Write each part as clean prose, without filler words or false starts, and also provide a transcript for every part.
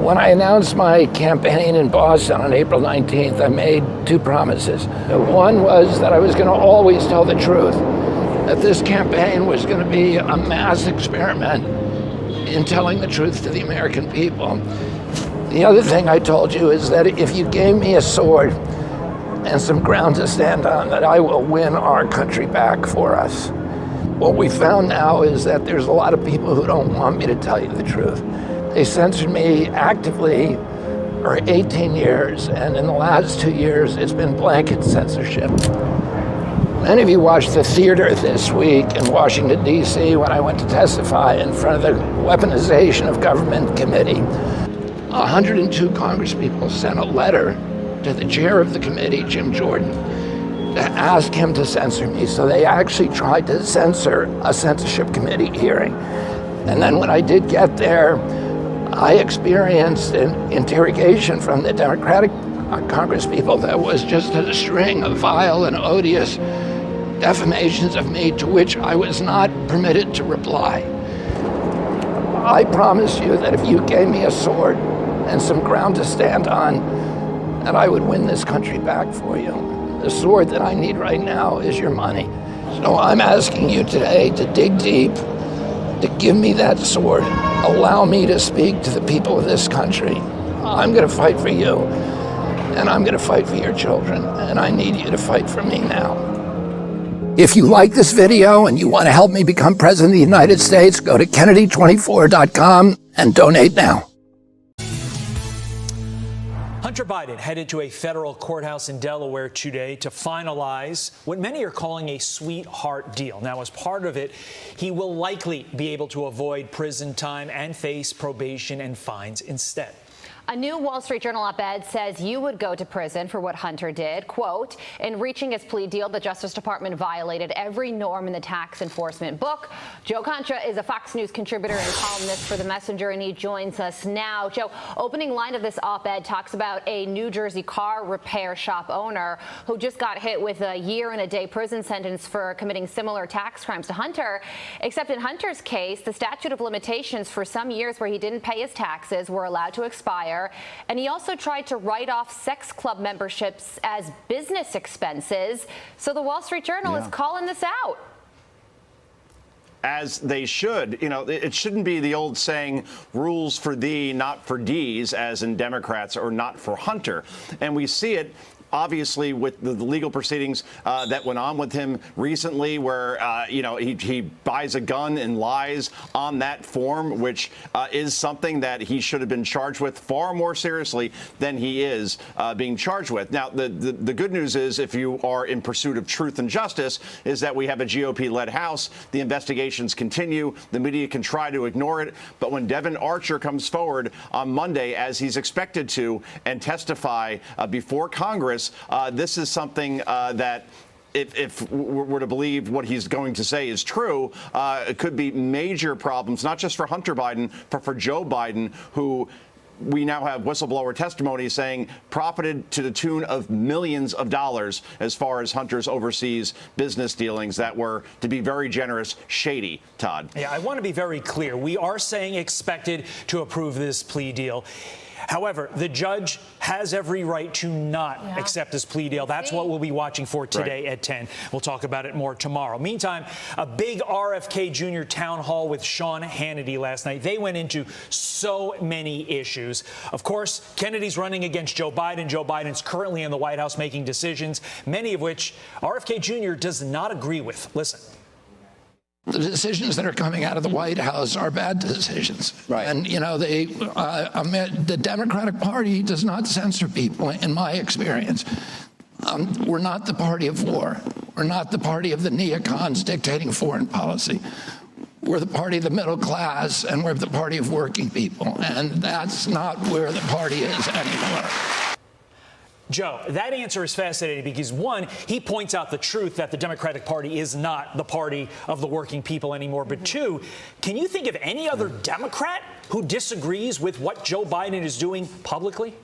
When I announced my campaign in Boston on April 19th, I made two promises. One was that I was going to always tell the truth, that this campaign was going to be a mass experiment in telling the truth to the American people. The other thing I told you is that if you gave me a sword and some ground to stand on, that I will win our country back for us. What we found now is that there's a lot of people who don't want me to tell you the truth. They censored me actively for 18 years, and in the last 2 years, it's been blanket censorship. Many of you watched the theater this week in Washington, D.C. when I went to testify in front of the Weaponization of Government Committee. 102 congresspeople sent a letter to the chair of the committee, Jim Jordan, to ask him to censor me. So they actually tried to censor a censorship committee hearing. And then when I did get there, I experienced an interrogation from the Democratic congresspeople that was just a string of vile and odious defamations of me to which I was not permitted to reply. I promise you that if you gave me a sword and some ground to stand on, that I would win this country back for you. The sword that I need right now is your money. So I'm asking you today to dig deep, to give me that sword. Allow me to speak to the people of this country. I'm gonna fight for you, and I'm gonna fight for your children, and I need you to fight for me now. If you like this video and you want to help me become president of the United States, go to Kennedy24.com and donate now. Hunter Biden headed to a federal courthouse in Delaware today to finalize what many are calling a sweetheart deal. Now, as part of it, he will likely be able to avoid prison time and face probation and fines instead. A new Wall Street Journal op-ed says you would go to prison for what Hunter did. Quote, in reaching his plea deal, the Justice Department violated every norm in the tax enforcement book. Joe Concha is a Fox News contributor and columnist for The Messenger, and he joins us now. Joe, opening line of this op-ed talks about a New Jersey car repair shop owner who just got hit with a year-and-a-day prison sentence for committing similar tax crimes to Hunter. Except in Hunter's case, the statute of limitations for some years where he didn't pay his taxes were allowed to expire. And he also tried to write off sex club memberships as business expenses. So the Wall Street Journal is calling this out. As they should. You know, it shouldn't be the old saying, rules for thee, not for D's, as in Democrats, or not for Hunter. And we see it obviously with the legal proceedings that went on with him recently, where he buys a gun and lies on that form, which is something that he should have been charged with far more seriously than he is being charged with. Now, the good news is, if you are in pursuit of truth and justice, is that we have a GOP-led House. The investigations continue. The media can try to ignore it. But when Devin Archer comes forward on Monday, as he's expected to, and testify before Congress, this is something that, if we're to believe what he's going to say is true, it could be major problems, not just for Hunter Biden, but for Joe Biden, who we now have whistleblower testimony saying profited to the tune of millions of dollars as far as Hunter's overseas business dealings that were, to be very generous, shady, Todd. Yeah, I want to be very clear. We are saying expected to approve this plea deal. However, the judge has every right to not accept this plea deal. That's what we'll be watching for today at 10. We'll talk about it more tomorrow. Meantime, a big RFK Jr. town hall with Sean Hannity last night. They went into so many issues. Of course, Kennedy's running against Joe Biden. Joe Biden's currently in the White House making decisions, many of which RFK Jr. does not agree with. Listen. The decisions that are coming out of the White House are bad decisions. Right. And, you know, the Democratic Party does not censor people, in my experience. We're not the party of war. We're not the party of the neocons dictating foreign policy. We're the party of the middle class, and we're the party of working people. And that's not where the party is anymore. Joe, that answer is fascinating because, one, he points out the truth that the Democratic Party is not the party of the working people anymore. But two, can you think of any other Democrat who disagrees with what Joe Biden is doing publicly?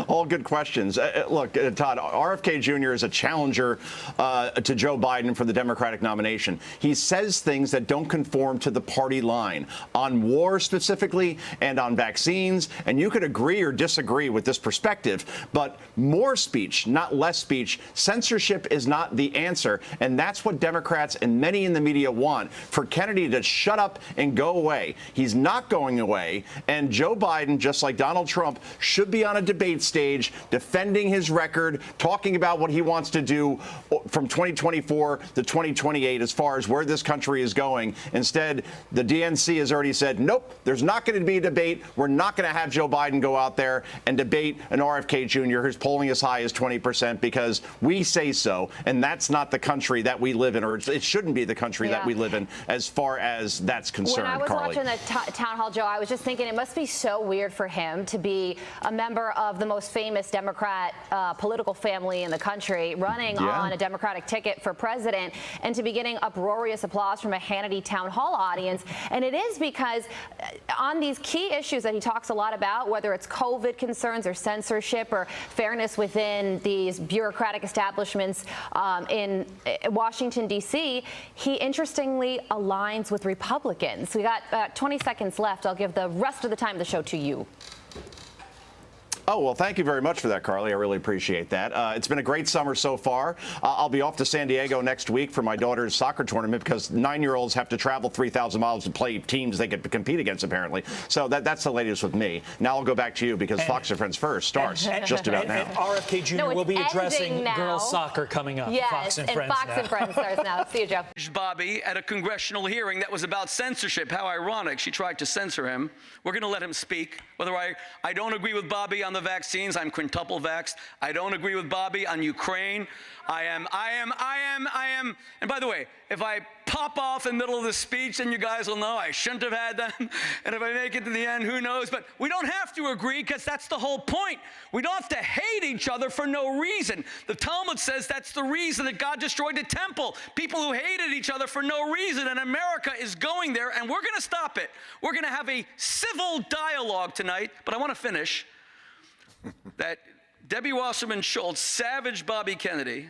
All good questions. Look, Todd, RFK Jr. is a challenger to Joe Biden for the Democratic nomination. He says things that don't conform to the party line on war specifically and on vaccines. And you could agree or disagree with this perspective, but more speech, not less speech. Censorship is not the answer. And that's what Democrats and many in the media want, for Kennedy to shut up and go away. He's not going away. And Joe Biden, just like Donald Trump, should be on a debate stage defending his record, talking about what he wants to do from 2024 to 2028 as far as where this country is going. Instead, the DNC has already said, nope, there's not going to be a debate. We're not going to have Joe Biden go out there and debate an RFK Jr. who's polling as high as 20% because we say so. And that's not the country that we live in, or it shouldn't be the country that we live in as far as that's concerned. When I was Carly. watching the town hall, Joe, I was just thinking it must be so weird for him to be a member of the most famous Democrat political family in the country, running on a Democratic ticket for president, and to be getting uproarious applause from a Hannity town hall audience. And it is because on these key issues that he talks a lot about, whether it's COVID concerns or censorship or fairness within these bureaucratic establishments in Washington, D.C., he interestingly aligns with Republicans. We got 20 seconds left. I'll give the rest of the time of the show to you. Oh, well, thank you very much for that, Carly. I really appreciate that. It's been a great summer so far. I'll be off to San Diego next week for my daughter's soccer tournament because 9-year-olds have to travel 3,000 miles to play teams they could compete against, apparently. So that's the latest with me. Now I'll go back to you because Fox and Friends First starts just about now. And RFK Jr. will be addressing girls soccer coming up. Yes, Fox and Friends Fox and Friends starts now. See you, Joe. Bobby at a congressional hearing that was about censorship. How ironic. She tried to censor him. We're going to let him speak. Whether I don't agree with Bobby on the vaccines. I'm quintuple vaxxed. I don't agree with Bobby on Ukraine. I am. And by the way, if I pop off in the middle of the speech, then you guys will know I shouldn't have had them. And if I make it to the end, who knows? But we don't have to agree because that's the whole point. We don't have to hate each other for no reason. The Talmud says that's the reason that God destroyed the temple. People who hated each other for no reason. And America is going there, and we're going to stop it. We're going to have a civil dialogue tonight. But I want to finish that Debbie Wasserman Schultz savaged Bobby Kennedy,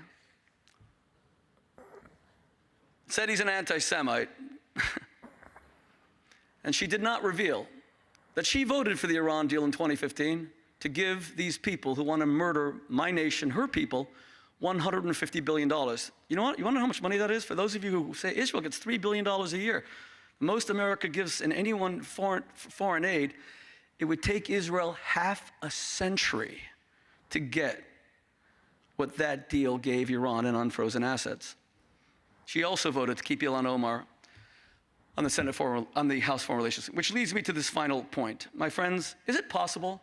said he's an anti-Semite, and she did not reveal that she voted for the Iran deal in 2015 to give these people who want to murder my nation, her people, $150 billion. You know what? You want to know how much money that is? For those of you who say Israel gets $3 billion a year, most America gives in any one foreign aid, it would take Israel half a century to get what that deal gave Iran in unfrozen assets. She also voted to keep Ilhan Omar on the House Foreign Relations, which leads me to this final point. My friends, is it possible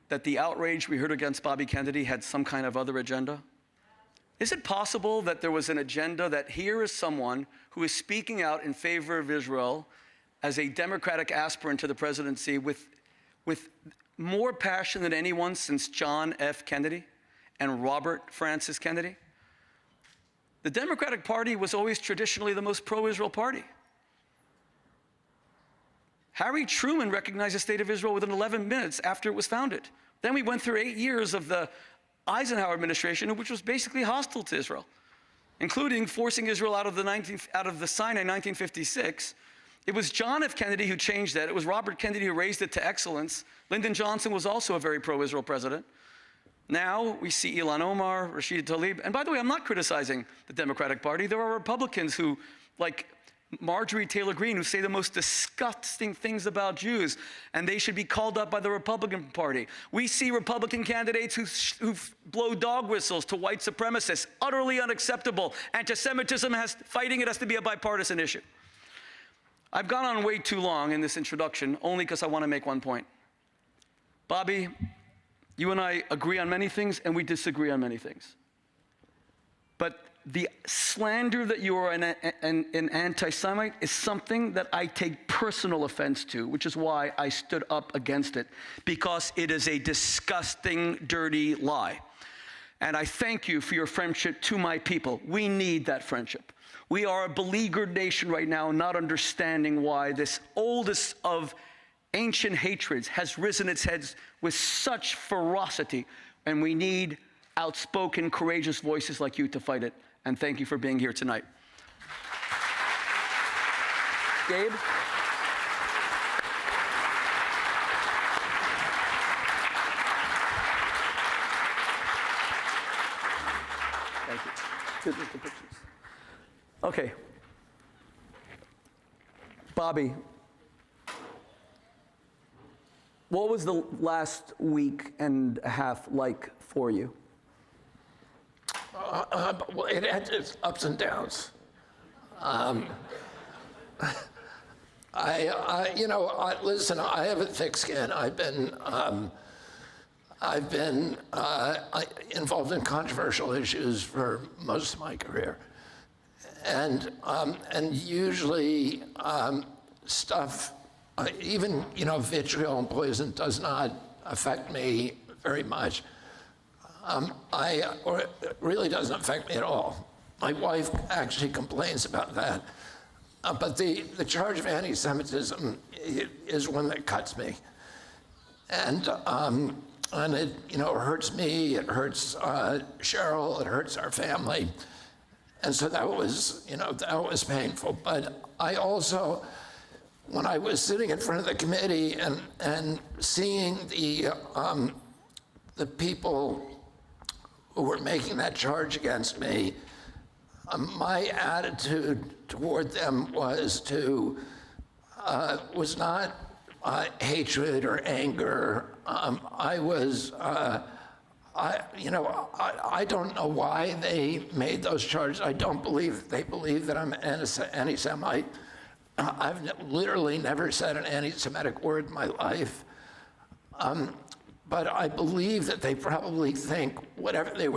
that the outrage we heard against Bobby Kennedy had some kind of other agenda? Is it possible that there was an agenda that here is someone who is speaking out in favor of Israel as a Democratic aspirant to the presidency with more passion than anyone since John F. Kennedy and Robert Francis Kennedy? The Democratic Party was always traditionally the most pro-Israel party. Harry Truman recognized the state of Israel within 11 minutes after it was founded. Then we went through 8 years of the Eisenhower administration, which was basically hostile to Israel, including forcing Israel out of the Sinai in 1956. It was John F. Kennedy who changed that. It was Robert Kennedy who raised it to excellence. Lyndon Johnson was also a very pro-Israel president. Now we see Ilhan Omar, Rashida Tlaib. And by the way, I'm not criticizing the Democratic Party. There are Republicans who, like Marjorie Taylor Greene, who say the most disgusting things about Jews, and they should be called up by the Republican Party. We see Republican candidates who blow dog whistles to white supremacists. Utterly unacceptable. Anti-Semitism fighting it has to be a bipartisan issue. I've gone on way too long in this introduction, only because I want to make one point. Bobby, you and I agree on many things, and we disagree on many things. But the slander that you are an anti-Semite is something that I take personal offense to, which is why I stood up against it, because it is a disgusting, dirty lie. And I thank you for your friendship to my people. We need that friendship. We are a beleaguered nation right now, not understanding why this oldest of ancient hatreds has risen its heads with such ferocity, and we need outspoken, courageous voices like you to fight it. And thank you for being here tonight. Gabe? Thank you. The pictures. Okay. Bobby, what was the last week and a half like for you? Well, it had its ups and downs. Listen, I have a thick skin. I've been involved in controversial issues for most of my career, and usually stuff, even vitriol and poison, does not affect me very much. Or it really doesn't affect me at all. My wife actually complains about that. But the charge of anti-Semitism is one that cuts me. And it hurts me, it hurts Cheryl, it hurts our family. And so that was painful. But I also, when I was sitting in front of the committee and seeing the people who were making that charge against me, my attitude toward them was not hatred or anger. I don't know why they made those charges. I don't believe they believe that I'm an anti-Semite. I've literally never said an anti-Semitic word in my life. But I believe that they probably think what they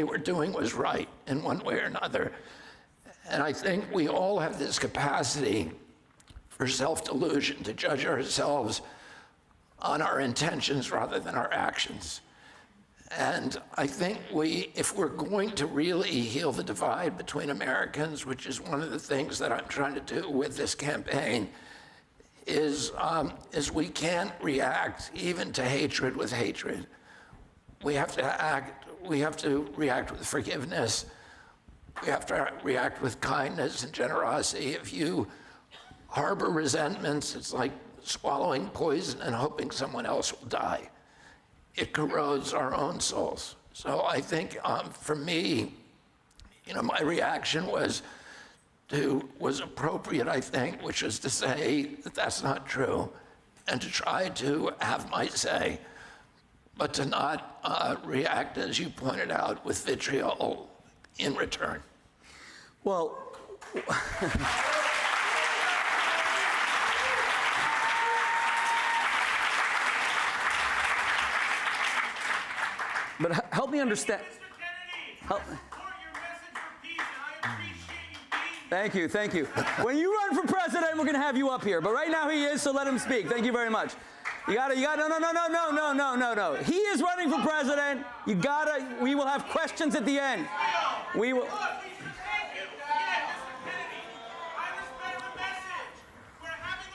were doing was right in one way or another. And I think we all have this capacity for self-delusion, to judge ourselves on our intentions rather than our actions. And I think if we're going to really heal the divide between Americans, which is one of the things that I'm trying to do with this campaign, is we can't react even to hatred with hatred. We have to react with forgiveness. We have to react with kindness and generosity. If you harbor resentments, it's like swallowing poison and hoping someone else will die. It corrodes our own souls. So I think for me, my reaction was appropriate, I think, which was to say that that's not true and to try to have my say, but to not react, as you pointed out, with vitriol in return. Well, but help me understand. Thank you. When you run for president, we're going to have you up here. But right now he is, so let him speak. Thank you very much. No. He is running for president. We will have questions at the end. We will.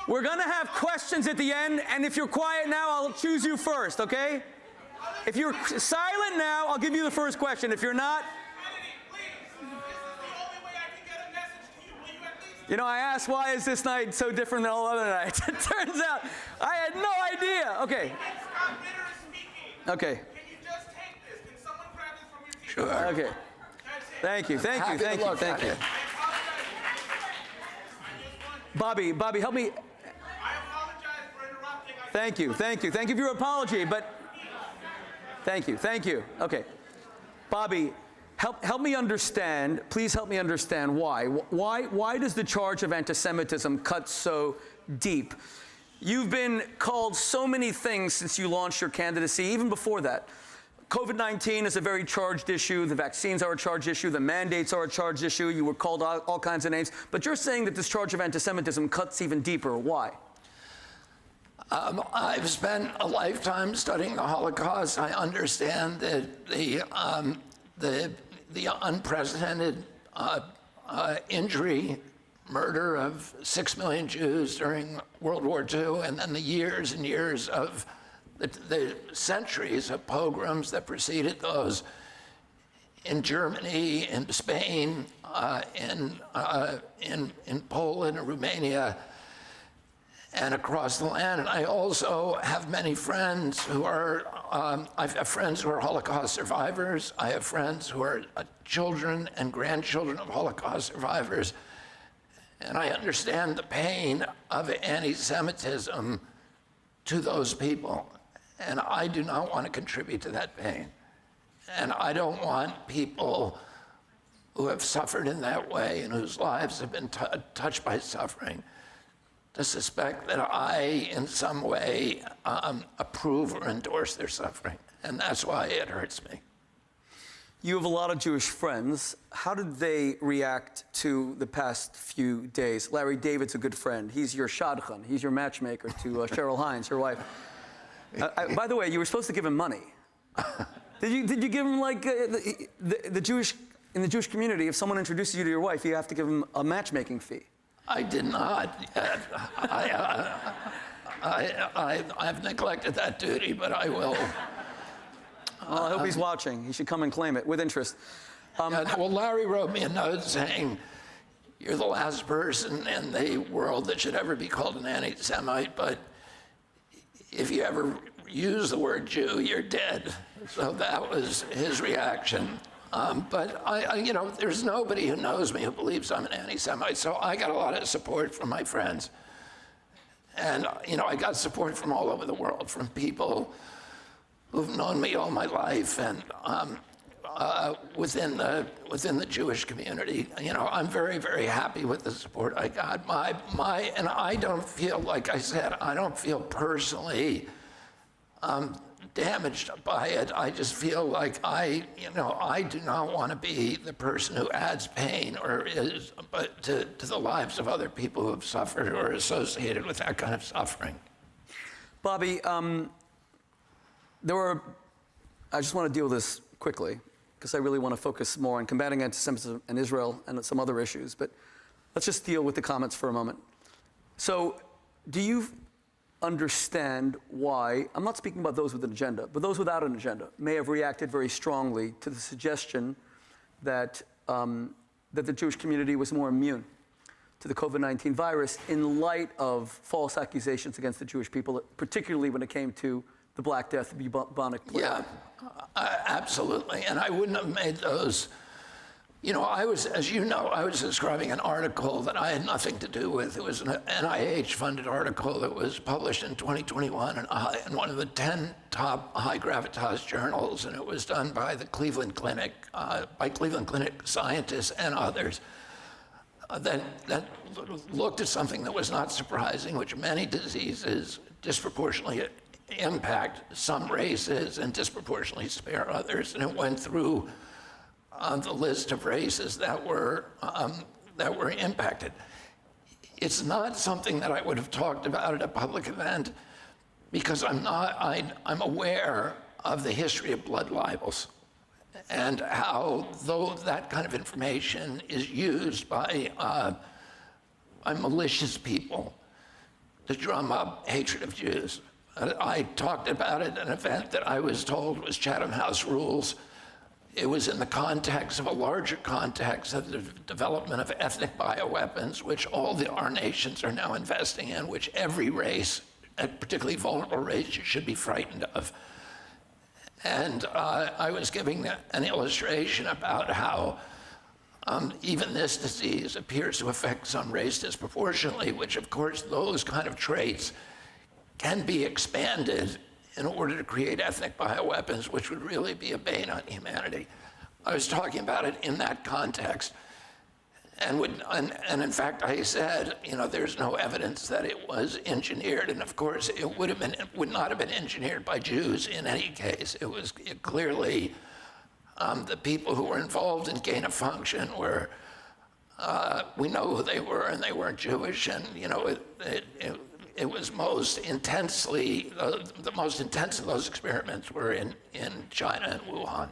We're going to have questions at the end, and if you're quiet now, I'll choose you first, okay? If you're silent now, I'll give you the first question. If you're not, I asked, why is this night so different than all other nights? It turns out I had no idea. Okay. Okay. Can you just take this? Can someone grab this from your team? Sure. Okay. Thank you. Bobby, help me. I apologize for interrupting. Thank you for your apology, but thank you. Okay. Bobby, help me understand, please help me understand why. Why does the charge of anti-Semitism cut so deep? You've been called so many things since you launched your candidacy, even before that. COVID-19 is a very charged issue. The vaccines are a charged issue. The mandates are a charged issue. You were called all kinds of names. But you're saying that this charge of anti-Semitism cuts even deeper. Why? I've spent a lifetime studying the Holocaust. I understand that the unprecedented injury, murder of 6 million Jews during World War II, and then the years and years of the centuries of pogroms that preceded those in Germany, in Spain, in Poland and Romania, and across the land. And I also have many friends who are, I have friends who are Holocaust survivors. I have friends who are children and grandchildren of Holocaust survivors. And I understand the pain of anti-Semitism to those people. And I do not want to contribute to that pain. And I don't want people who have suffered in that way and whose lives have been touched by suffering to suspect that I, in some way, approve or endorse their suffering. And that's why it hurts me. You have a lot of Jewish friends. How did they react to the past few days? Larry David's a good friend. He's your shadchan. He's your matchmaker to Cheryl Hines, your wife. By the way, you were supposed to give him money. Did you give him, like, the Jewish, in the Jewish community, if someone introduces you to your wife, you have to give him a matchmaking fee? I did not. I've neglected that duty, but I will. Well, I hope he's watching. He should come and claim it with interest. Well, Larry wrote me a note saying, you're the last person in the world that should ever be called an anti-Semite, but if you ever use the word Jew, you're dead. So that was his reaction. But you know, there's nobody who knows me who believes I'm an anti-Semite, so I got a lot of support from my friends. And, you know, I got support from all over the world, from people who've known me all my life, and within the Jewish community. You know, I'm very, very happy with the support I got. And I don't feel, like I said, I don't feel personally damaged by it. I just feel like I do not want to be the person who adds pain to the lives of other people who have suffered or are associated with that kind of suffering. Bobby, I just want to deal with this quickly, because I really want to focus more on combating anti-Semitism in Israel and some other issues, but let's just deal with the comments for a moment. So, do you understand why, I'm not speaking about those with an agenda, but those without an agenda may have reacted very strongly to the suggestion that, that the Jewish community was more immune to the COVID-19 virus in light of false accusations against the Jewish people, particularly when it came to the Black Death, the bubonic plague? Yeah, absolutely. And I wouldn't have made those. You know, as you know, I was describing an article that I had nothing to do with. It was an NIH-funded article that was published in 2021 in one of the 10 top high gravitas journals, and it was done by the Cleveland Clinic, by Cleveland Clinic scientists and others. That looked at something that was not surprising, which many diseases disproportionately impact some races and disproportionately spare others. And it went through the list of races that were impacted. It's not something that I would have talked about at a public event, because I'm aware of the history of blood libels and how, though that kind of information is used by malicious people to drum up hatred of Jews. I talked about it at an event that I was told was Chatham House Rules. It was in the context of a larger context of the development of ethnic bioweapons, which our nations are now investing in, which every race, particularly vulnerable races, should be frightened of. And I was giving an illustration about how even this disease appears to affect some race disproportionately, which of course those kind of traits can be expanded in order to create ethnic bioweapons, which would really be a bane on humanity. I was talking about it in that context. And in fact, I said, you know, there's no evidence that it was engineered. And of course, it would not have been engineered by Jews in any case. It was clearly the people who were involved in gain of function were, we know who they were, and they weren't Jewish. And, you know, it was most intensely, the most intense of those experiments were in China and Wuhan.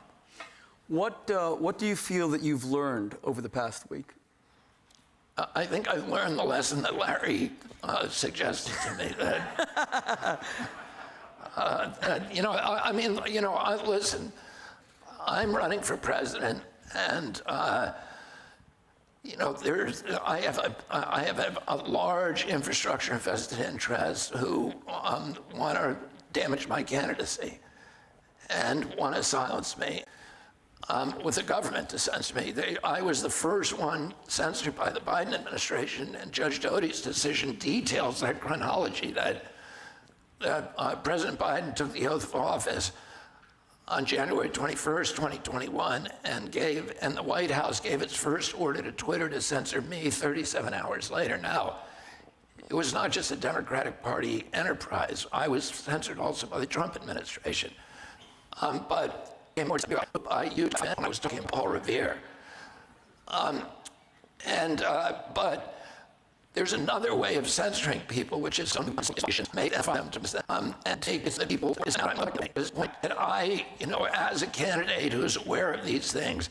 What do you feel that you've learned over the past week? I think I've learned the lesson that Larry suggested to me that, listen, I'm running for president, and I have a large infrastructure invested interests who want to damage my candidacy and want to silence me with the government to censor me. I was the first one censored by the Biden administration, and Judge Doty's decision details that chronology that President Biden took the oath of office on January 21st, 2021, and the White House gave its first order to Twitter to censor me 37 hours later. Now, it was not just a Democratic Party enterprise. I was censored also by the Trump administration. But I was talking about Paul Revere. But there's another way of censoring people, which is some institutions made and take the people. And I, as a candidate who's aware of these things,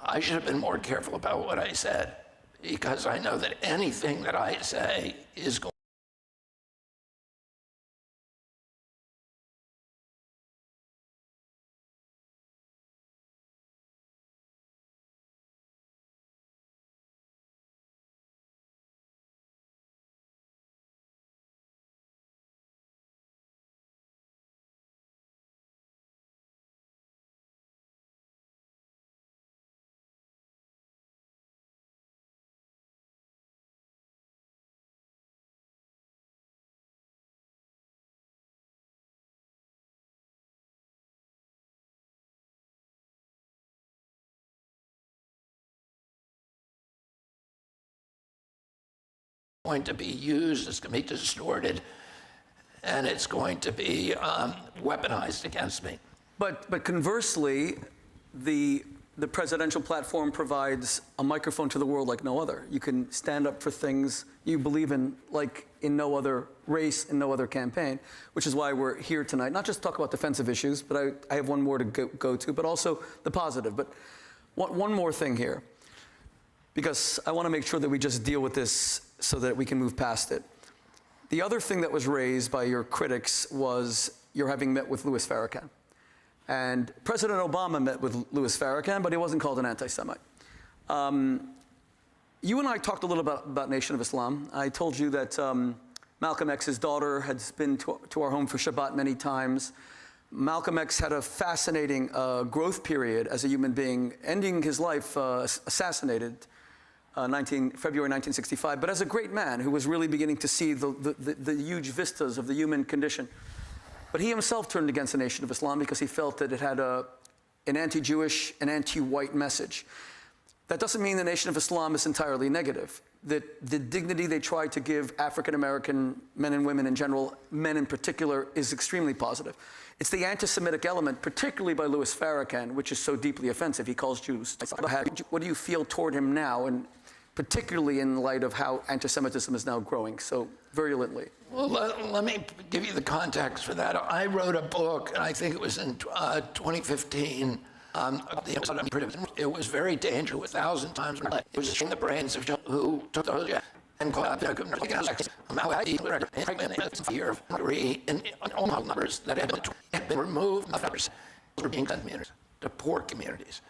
I should have been more careful about what I said, because I know that anything that I say is going to be used, it's going to be distorted, and it's going to be weaponized against me. But conversely, the presidential platform provides a microphone to the world like no other. You can stand up for things you believe in like in no other race, in no other campaign, which is why we're here tonight. Not just talk about defensive issues, but I have one more to go to, but also the positive. But one more thing here, because I want to make sure that we just deal with this so that we can move past it. The other thing that was raised by your critics was your having met with Louis Farrakhan. And President Obama met with Louis Farrakhan, but he wasn't called an anti-Semite. You and I talked a little about Nation of Islam. I told you that Malcolm X's daughter has been to our home for Shabbat many times. Malcolm X had a fascinating growth period as a human being, ending his life assassinated February 1965, but as a great man who was really beginning to see the huge vistas of the human condition. But he himself turned against the Nation of Islam because he felt that it had an anti-Jewish, an anti-white message. That doesn't mean the Nation of Islam is entirely negative. That the dignity they try to give African-American men and women in general, men in particular, is extremely positive. It's the anti-Semitic element, particularly by Louis Farrakhan, which is so deeply offensive. He calls Jews. What do you feel toward him now, and particularly in light of how anti-Semitism is now growing so virulently? Well, let me give you the context for that. I wrote a book, and I think it was in 2015. It was very dangerous, 1,000 times. It was in the brains of who took those and called out in all numbers that had been removed were being sent to poor communities.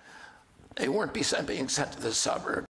They weren't being sent to the suburbs.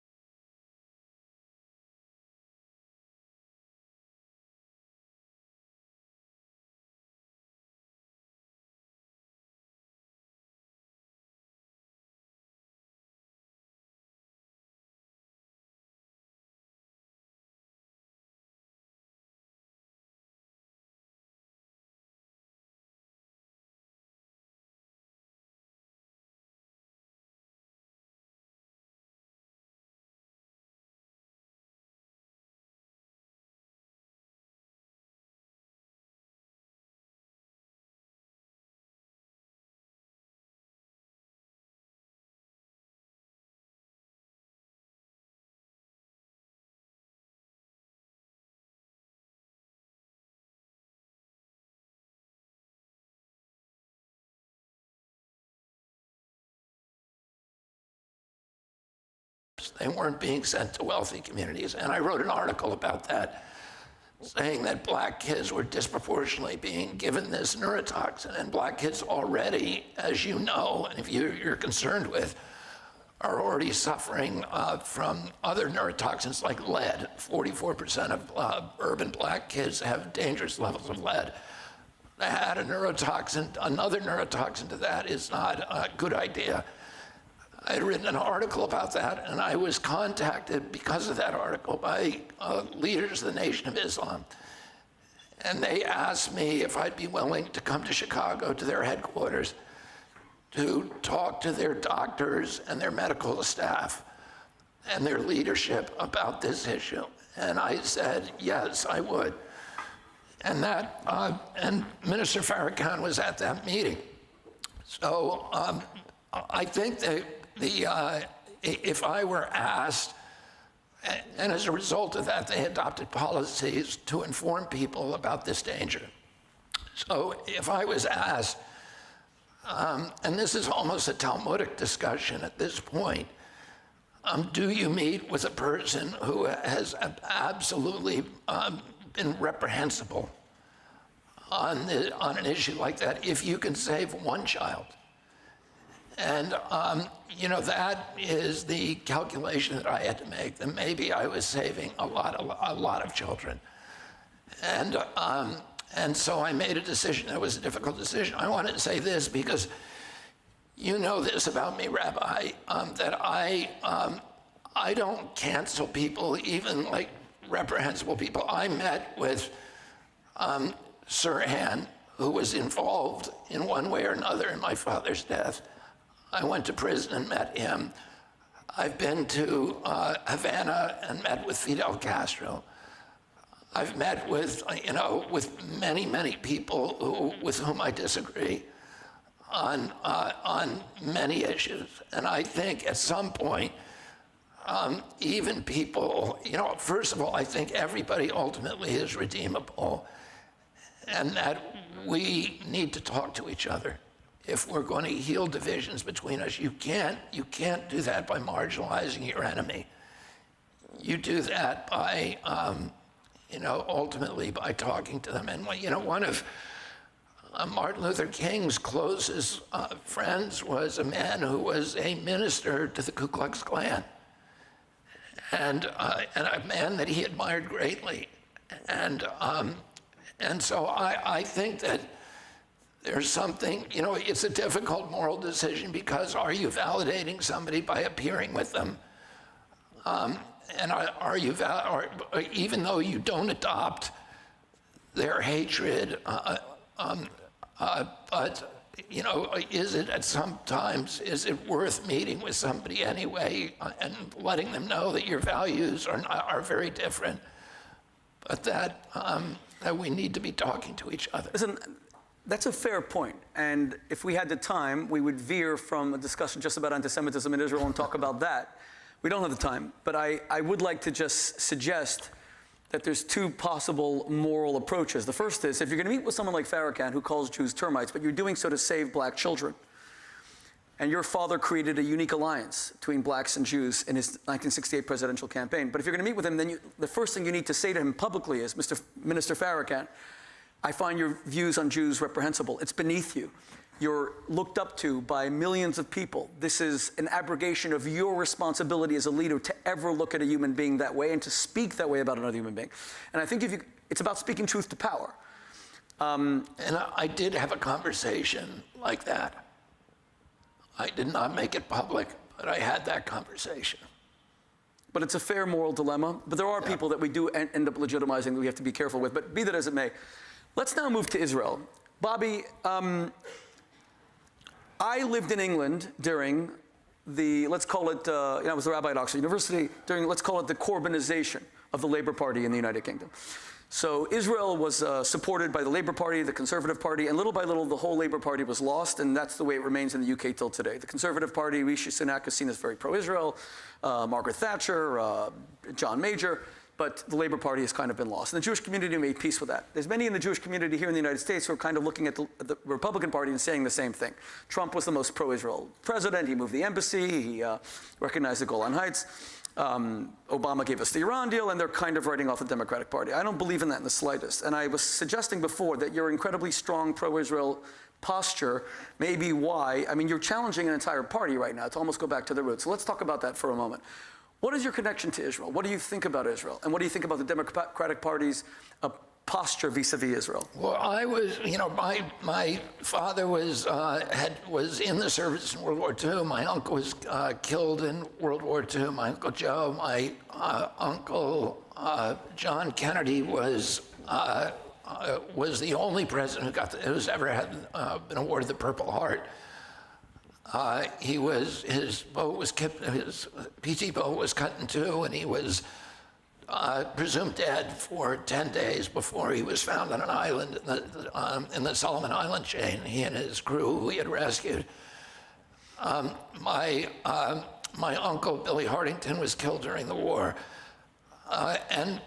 They weren't being sent to wealthy communities. And I wrote an article about that, saying that black kids were disproportionately being given this neurotoxin. And black kids already, as you know, and if you're concerned with, are already suffering from other neurotoxins like lead. 44% of urban black kids have dangerous levels of lead. To add a neurotoxin, another neurotoxin to that is not a good idea. I had written an article about that, and I was contacted because of that article by leaders of the Nation of Islam. And they asked me if I'd be willing to come to Chicago to their headquarters to talk to their doctors and their medical staff and their leadership about this issue. And I said, yes, I would. And and Minister Farrakhan was at that meeting. So I think that if I were asked, and as a result of that, they adopted policies to inform people about this danger. So if I was asked, and this is almost a Talmudic discussion at this point, do you meet with a person who has absolutely been reprehensible on an issue like that if you can save one child? And, you know, that is the calculation that I had to make, that maybe I was saving a lot of children. And so I made a decision. It was a difficult decision. I wanted to say this because you know this about me, Rabbi, that I don't cancel people, even like reprehensible people. I met with Sirhan, who was involved in one way or another in my father's death. I went to prison and met him. I've been to Havana and met with Fidel Castro. I've met with, you know, with many, many people with whom I disagree on many issues. And I think at some point, even people, you know, first of all, I think everybody ultimately is redeemable, and that we need to talk to each other. If we're going to heal divisions between us, you can't do that by marginalizing your enemy. You do that by, you know, ultimately by talking to them. And, you know, one of Martin Luther King's closest friends was a man who was a minister to the Ku Klux Klan, and a man that he admired greatly. And so I think that there's something, you know, it's a difficult moral decision, because are you validating somebody by appearing with them? And are you, even though you don't adopt their hatred, but, you know, is it worth meeting with somebody anyway and letting them know that your values are very different, but that we need to be talking to each other? Listen, that's a fair point. And if we had the time, we would veer from a discussion just about anti-Semitism in Israel and talk about that. We don't have the time, but I would like to just suggest that there's two possible moral approaches. The first is, if you're going to meet with someone like Farrakhan, who calls Jews termites, but you're doing so to save black children, and your father created a unique alliance between blacks and Jews in his 1968 presidential campaign, but if you're going to meet with him, then the first thing you need to say to him publicly is, Minister Farrakhan, I find your views on Jews reprehensible. It's beneath you. You're looked up to by millions of people. This is an abrogation of your responsibility as a leader to ever look at a human being that way and to speak that way about another human being. And I think it's about speaking truth to power. And I did have a conversation like that. I did not make it public, but I had that conversation. But it's a fair moral dilemma. But there are people that we do end up legitimizing that we have to be careful with. But be that as it may, let's now move to Israel. Bobby, I lived in England during the, let's call it, I was a rabbi at Oxford University, during, let's call it the Corbynization of the Labour Party in the United Kingdom. So Israel was supported by the Labour Party, the Conservative Party, and little by little the whole Labour Party was lost, and that's the way it remains in the UK till today. The Conservative Party, Rishi Sunak is seen as very pro-Israel, Margaret Thatcher, John Major. but the Labor Party has kind of been lost. And the Jewish community made peace with that. There's many in the Jewish community here in the United States who are kind of looking at the Republican Party and saying the same thing. Trump was the most pro-Israel president. He moved the embassy. He recognized the Golan Heights. Obama gave us the Iran deal, and they're kind of writing off the Democratic Party. I don't believe in that in the slightest. And I was suggesting before that your incredibly strong pro-Israel posture may be why, I mean, you're challenging an entire party right now to almost go back to the roots. So let's talk about that for a moment. What is your connection to Israel? What do you think about Israel? And what do you think about the Democratic Party's posture vis-a-vis Israel? Well, I was, my father was in the service in World War II. My uncle was killed in World War II. My Uncle Joe, my uncle John Kennedy was the only president who's ever been awarded the Purple Heart. His boat was his PT boat was cut in two, and he was presumed dead for 10 days before he was found on an island in the Solomon Island chain. He and his crew, who he had rescued. My uncle Billy Hardington was killed during the war, and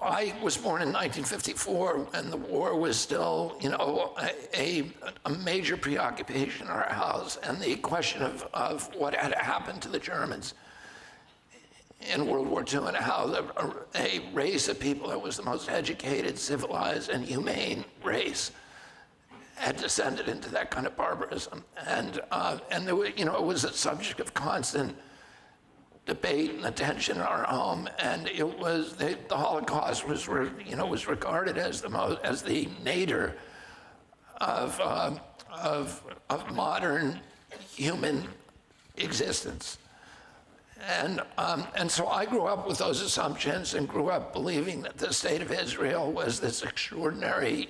I was born in 1954, and the war was still, a major preoccupation in our house, and the question of what had happened to the Germans in World War II and how a race of people that was the most educated, civilized, and humane race had descended into that kind of barbarism, and there was, it was a subject of constant debate and attention in our home, and it was the Holocaust was regarded as the nadir of modern human existence, and so I grew up with those assumptions and grew up believing that the state of Israel was this extraordinary,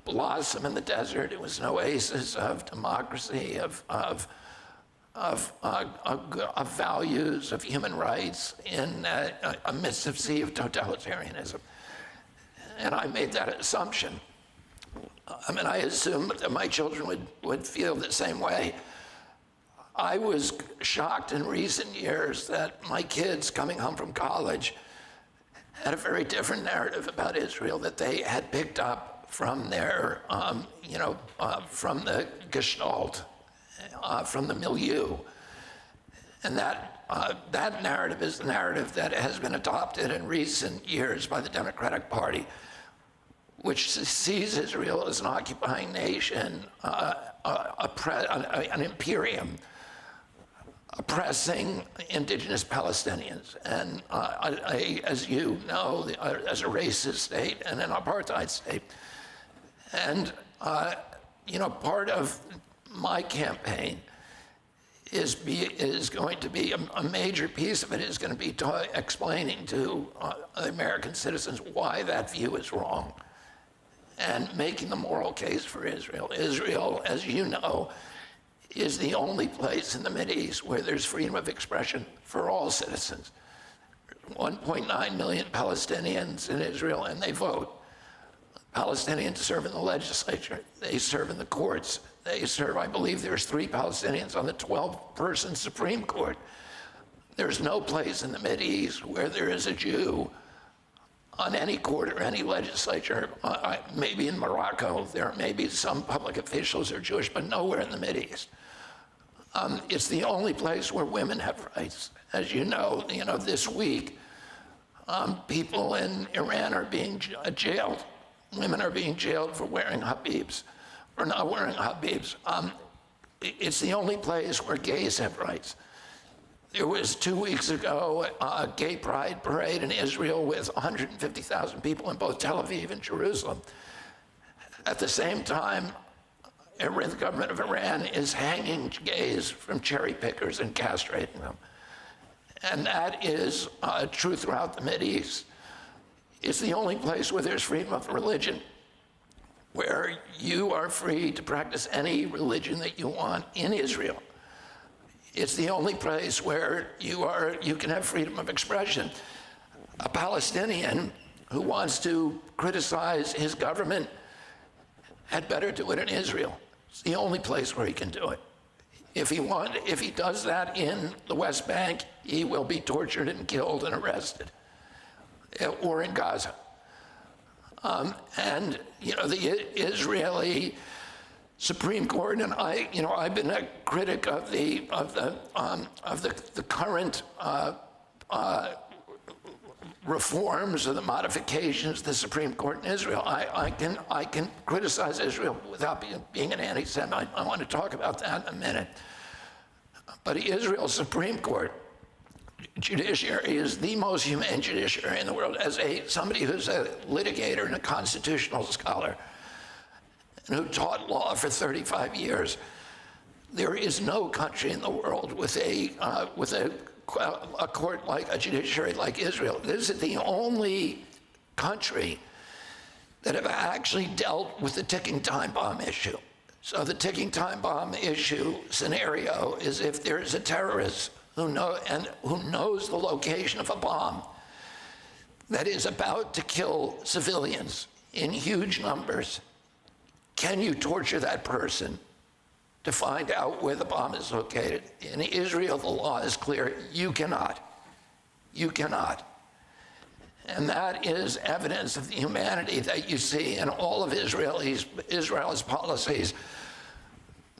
blossom in the desert. It was an oasis of democracy, of values, of human rights in a midst of sea of totalitarianism. And I made that assumption. I assumed that my children would feel the same way. I was shocked in recent years that my kids coming home from college had a very different narrative about Israel that they had picked up from their, from the Gestalt, from the milieu. And that narrative is the narrative that has been adopted in recent years by the Democratic Party, which sees Israel as an occupying nation, an imperium, oppressing indigenous Palestinians, and as you know, as a racist state and an apartheid state. And part of my campaign is going to be a major piece of it is going to be explaining to American citizens why that view is wrong, and making the moral case for Israel. Israel, as you know, is the only place in the Mideast where there's freedom of expression for all citizens. 1.9 million Palestinians in Israel, and they vote. Palestinians serve in the legislature. They serve in the courts. They serve, I believe there's 3 Palestinians on the 12-person Supreme Court. There's no place in the Mideast where there is a Jew on any court or any legislature. Maybe in Morocco, there may be some public officials who are Jewish, but nowhere in the Mideast. It's the only place where women have rights. As you know, this week, people in Iran are being jailed. Women are being jailed for wearing habibs or not wearing habibs. It's the only place where gays have rights. There was 2 weeks ago a gay pride parade in Israel with 150,000 people in both Tel Aviv and Jerusalem. At the same time, the government of Iran is hanging gays from cherry pickers and castrating them. And that is true throughout the Mideast. It's the only place where there's freedom of religion, where you are free to practice any religion that you want in Israel. It's the only place where you can have freedom of expression. A Palestinian who wants to criticize his government had better do it in Israel. It's the only place where he can do it. If he does that in the West Bank, he will be tortured and killed and arrested, or in Gaza. And the Israeli Supreme Court, and I've been a critic of the current reforms or the modifications of the Supreme Court in Israel. I can criticize Israel without being an anti-Semite. I want to talk about that in a minute. But Israel's Supreme Court judiciary is the most humane judiciary in the world. As somebody who's a litigator and a constitutional scholar and who taught law for 35 years, there is no country in the world with a court like a judiciary like Israel. This is the only country that have actually dealt with the ticking time bomb issue. So the ticking time bomb issue scenario is if there is a terrorist who knows the location of a bomb that is about to kill civilians in huge numbers, can you torture that person to find out where the bomb is located? In Israel, the law is clear. You cannot. You cannot. And that is evidence of the humanity that you see in all of Israel's policies,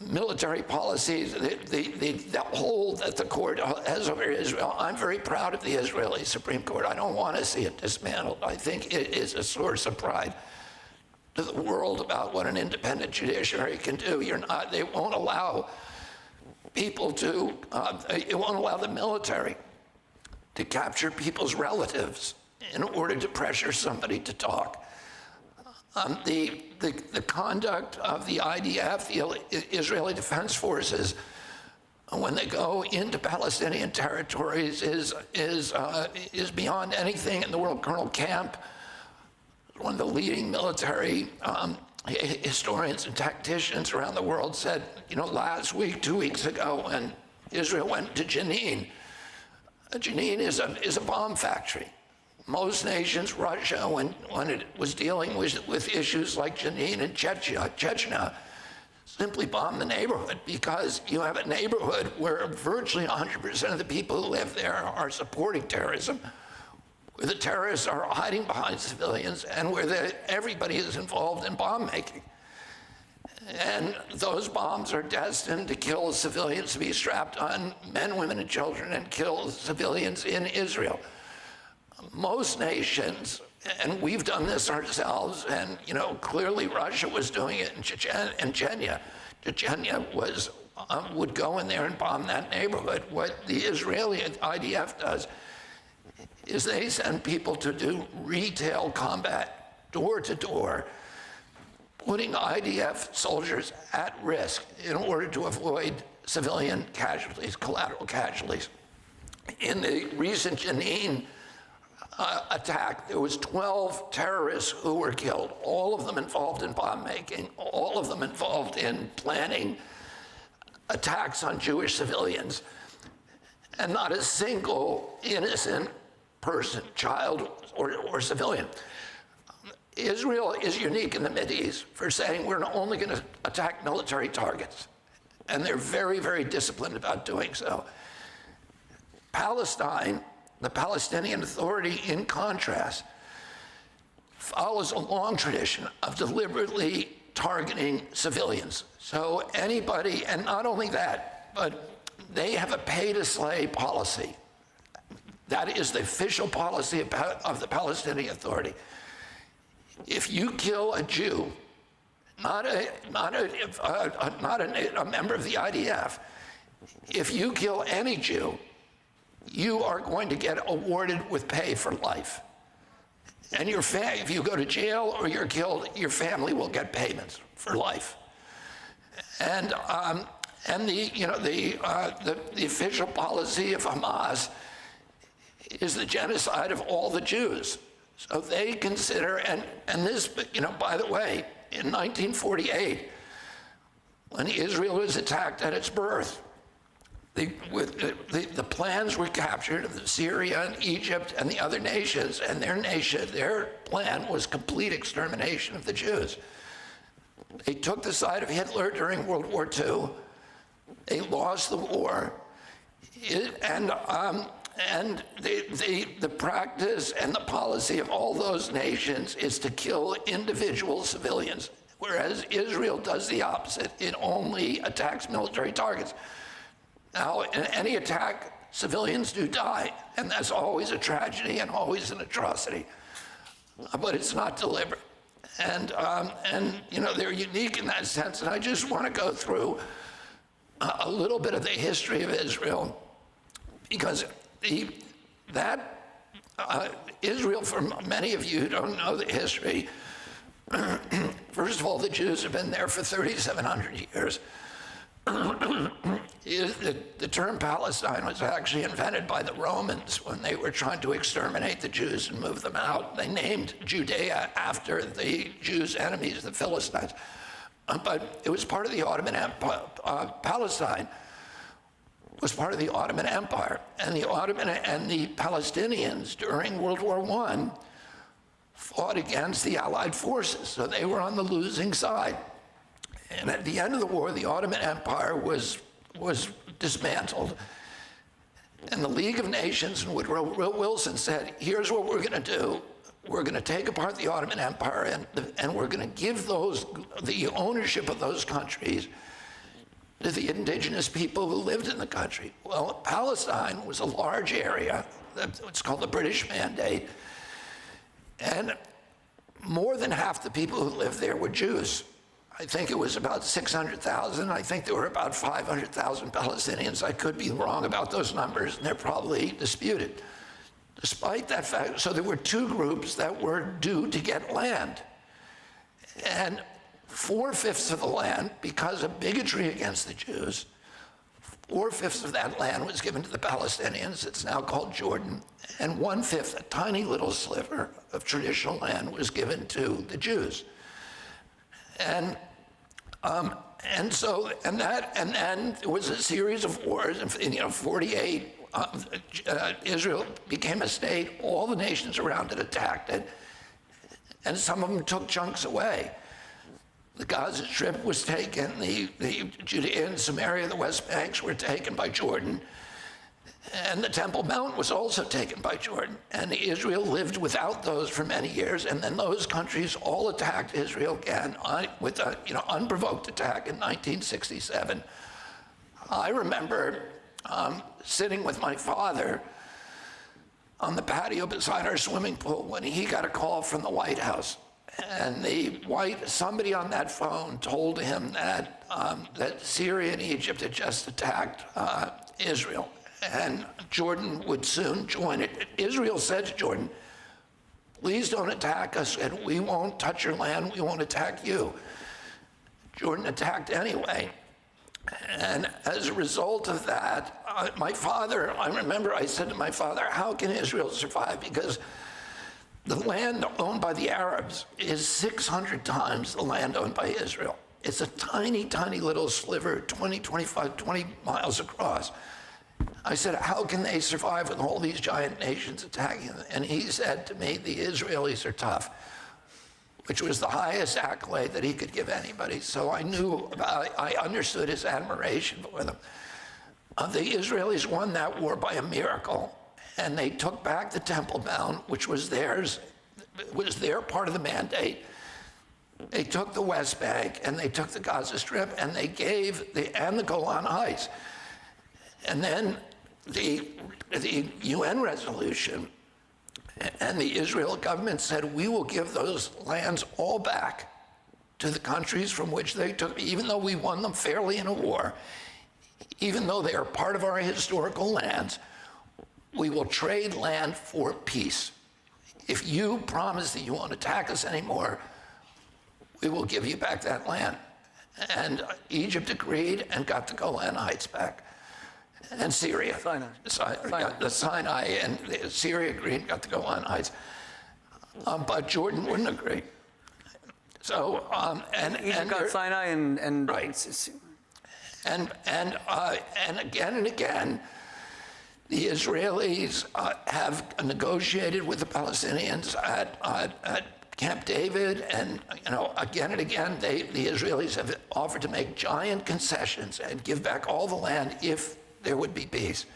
military policies, the hold that the court has over Israel. I'm very proud of the Israeli Supreme Court. I don't want to see it dismantled. I think it is a source of pride to the world about what an independent judiciary can do. They won't allow people to, it won't allow the military to capture people's relatives in order to pressure somebody to talk. The conduct of the IDF, the Israeli Defense Forces, when they go into Palestinian territories is beyond anything in the world. Colonel Camp, one of the leading military historians and tacticians around the world, said, last week, 2 weeks ago, when Israel went to Jenin, Jenin is a bomb factory. Most nations, Russia, when it was dealing with issues like Jenin and Chechnya, simply bombed the neighborhood because you have a neighborhood where virtually 100% of the people who live there are supporting terrorism, where the terrorists are hiding behind civilians, and where everybody is involved in bomb making. And those bombs are destined to kill civilians, to be strapped on men, women, and children, and kill civilians in Israel. Most nations, and we've done this ourselves, and clearly Russia was doing it in Chechnya. Chechnya would go in there and bomb that neighborhood. What the Israeli IDF does is they send people to do retail combat, door to door, putting IDF soldiers at risk in order to avoid civilian casualties, collateral casualties. In the recent Jenin attack, there was 12 terrorists who were killed, all of them involved in bomb making, all of them involved in planning attacks on Jewish civilians, and not a single innocent person, child or civilian. Israel is unique in the Mideast for saying we're only going to attack military targets, and they're very, very disciplined about doing so. Palestine, the Palestinian Authority, in contrast, follows a long tradition of deliberately targeting civilians. So anybody, and not only that, but they have a pay-to-slay policy. That is the official policy of the Palestinian Authority. If you kill a Jew, not a member of the IDF, if you kill any Jew, you are going to get awarded with pay for life. And if you go to jail or you're killed, your family will get payments for life. And the official policy of Hamas is the genocide of all the Jews. So they consider, and this, by the way, in 1948, when Israel was attacked at its birth, the plans were captured of Syria and Egypt and the other nations, and their plan was complete extermination of the Jews. They took the side of Hitler during World War II. They lost the war, and the practice and the policy of all those nations is to kill individual civilians, whereas Israel does the opposite. It only attacks military targets. Now, in any attack, civilians do die, and that's always a tragedy and always an atrocity. But it's not deliberate. And you know, they're unique in that sense. And I just want to go through a little bit of the history of Israel, because Israel, for many of you who don't know the history, first of all, the Jews have been there for 3,700 years. The term Palestine was actually invented by the Romans when they were trying to exterminate the Jews and move them out. They named Judea after the Jews' enemies, the Philistines. But it was part of the Ottoman Empire. Palestine was part of the Ottoman Empire. And the Palestinians during World War I fought against the Allied forces. So they were on the losing side. And at the end of the war, the Ottoman Empire was dismantled. And the League of Nations and Woodrow Wilson said, here's what we're going to do. We're going to take apart the Ottoman Empire, and we're going to give the ownership of those countries to the indigenous people who lived in the country. Well, Palestine was a large area. It's called the British Mandate. And more than half the people who lived there were Jews. I think it was about 600,000. I think there were about 500,000 Palestinians. I could be wrong about those numbers, and they're probably disputed. Despite that fact, so there were two groups that were due to get land. And 4/5 of the land, because of bigotry against the Jews, 4/5 of that land was given to the Palestinians. It's now called Jordan. And 1/5, a tiny little sliver of traditional land, was given to the Jews. And then there was a series of wars. In 48, Israel became a state. All the nations around it attacked it, and some of them took chunks away. The Gaza Strip was taken. The Judea and Samaria, the West Banks, were taken by Jordan. And the Temple Mount was also taken by Jordan. And Israel lived without those for many years. And then those countries all attacked Israel again with an unprovoked attack in 1967. I remember sitting with my father on the patio beside our swimming pool when he got a call from the White House. And somebody on that phone told him that Syria and Egypt had just attacked Israel, and Jordan would soon join it. Israel said to Jordan, please don't attack us, and we won't touch your land, we won't attack you. Jordan attacked anyway. And as a result of that, I remember I said to my father, how can Israel survive? Because the land owned by the Arabs is 600 times the land owned by Israel. It's a tiny, tiny little sliver, 20 miles across. I said, how can they survive with all these giant nations attacking them? And he said to me, the Israelis are tough, which was the highest accolade that he could give anybody. So I understood his admiration for them. The Israelis won that war by a miracle, and they took back the Temple Mount, which was theirs, was their part of the mandate. They took the West Bank, and they took the Gaza Strip, and they gave the Golan Heights. And then the UN resolution and the Israel government said, we will give those lands all back to the countries from which they took, even though we won them fairly in a war, even though they are part of our historical lands, we will trade land for peace. If you promise that you won't attack us anymore, we will give you back that land. And Egypt agreed and got the Golan Heights back. And Syria. Sinai and Syria agreed and got the Golan Heights. But Jordan wouldn't agree. So, Egypt got Sinai and right. And again and again, the Israelis have negotiated with the Palestinians at Camp David, and again and again, the Israelis have offered to make giant concessions and give back all the land if there would be peace.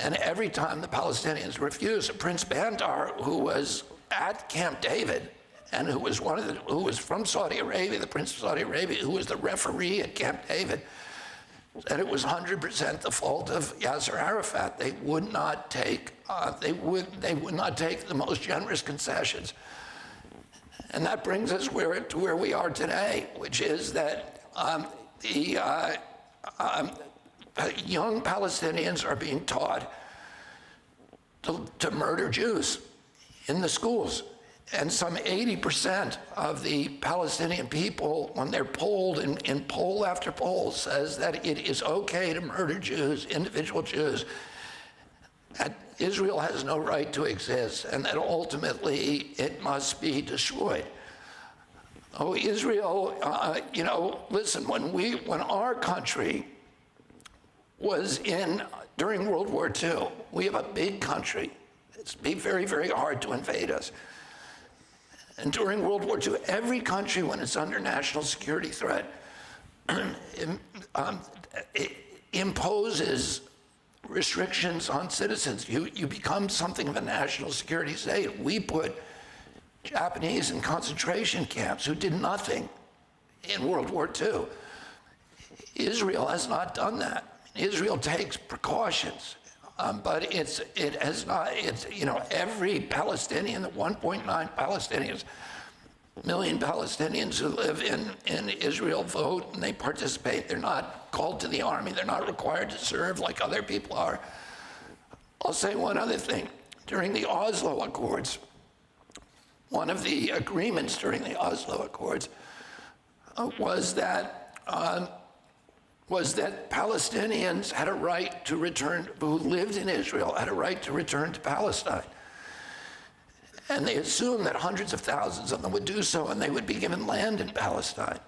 And every time the Palestinians refused, Prince Bandar, who was at Camp David, and who was from Saudi Arabia, the Prince of Saudi Arabia, who was the referee at Camp David, said it was 100% the fault of Yasser Arafat. They would not take the most generous concessions. And that brings us to where we are today, which is that young Palestinians are being taught to murder Jews in the schools. And some 80% of the Palestinian people, when they're polled in poll after poll, says that it is okay to murder Jews, individual Jews. That Israel has no right to exist, and that ultimately it must be destroyed. Oh, Israel, listen, when our country was during World War II, we have a big country. It's been very, very hard to invade us. And during World War II, every country, when it's under national security threat, it imposes restrictions on citizens. You become something of a national security state. We put Japanese in concentration camps who did nothing in World War II. Israel has not done that. Israel takes precautions. But it has not, every Palestinian, the 1.9 million Palestinians who live in Israel vote and they participate. They're not called to the army. They're not required to serve like other people are. I'll say one other thing. During the Oslo Accords, one of the agreements during the Oslo Accords was that Palestinians had a right to return, who lived in Israel, had a right to return to Palestine. And they assumed that hundreds of thousands of them would do so, and they would be given land in Palestine.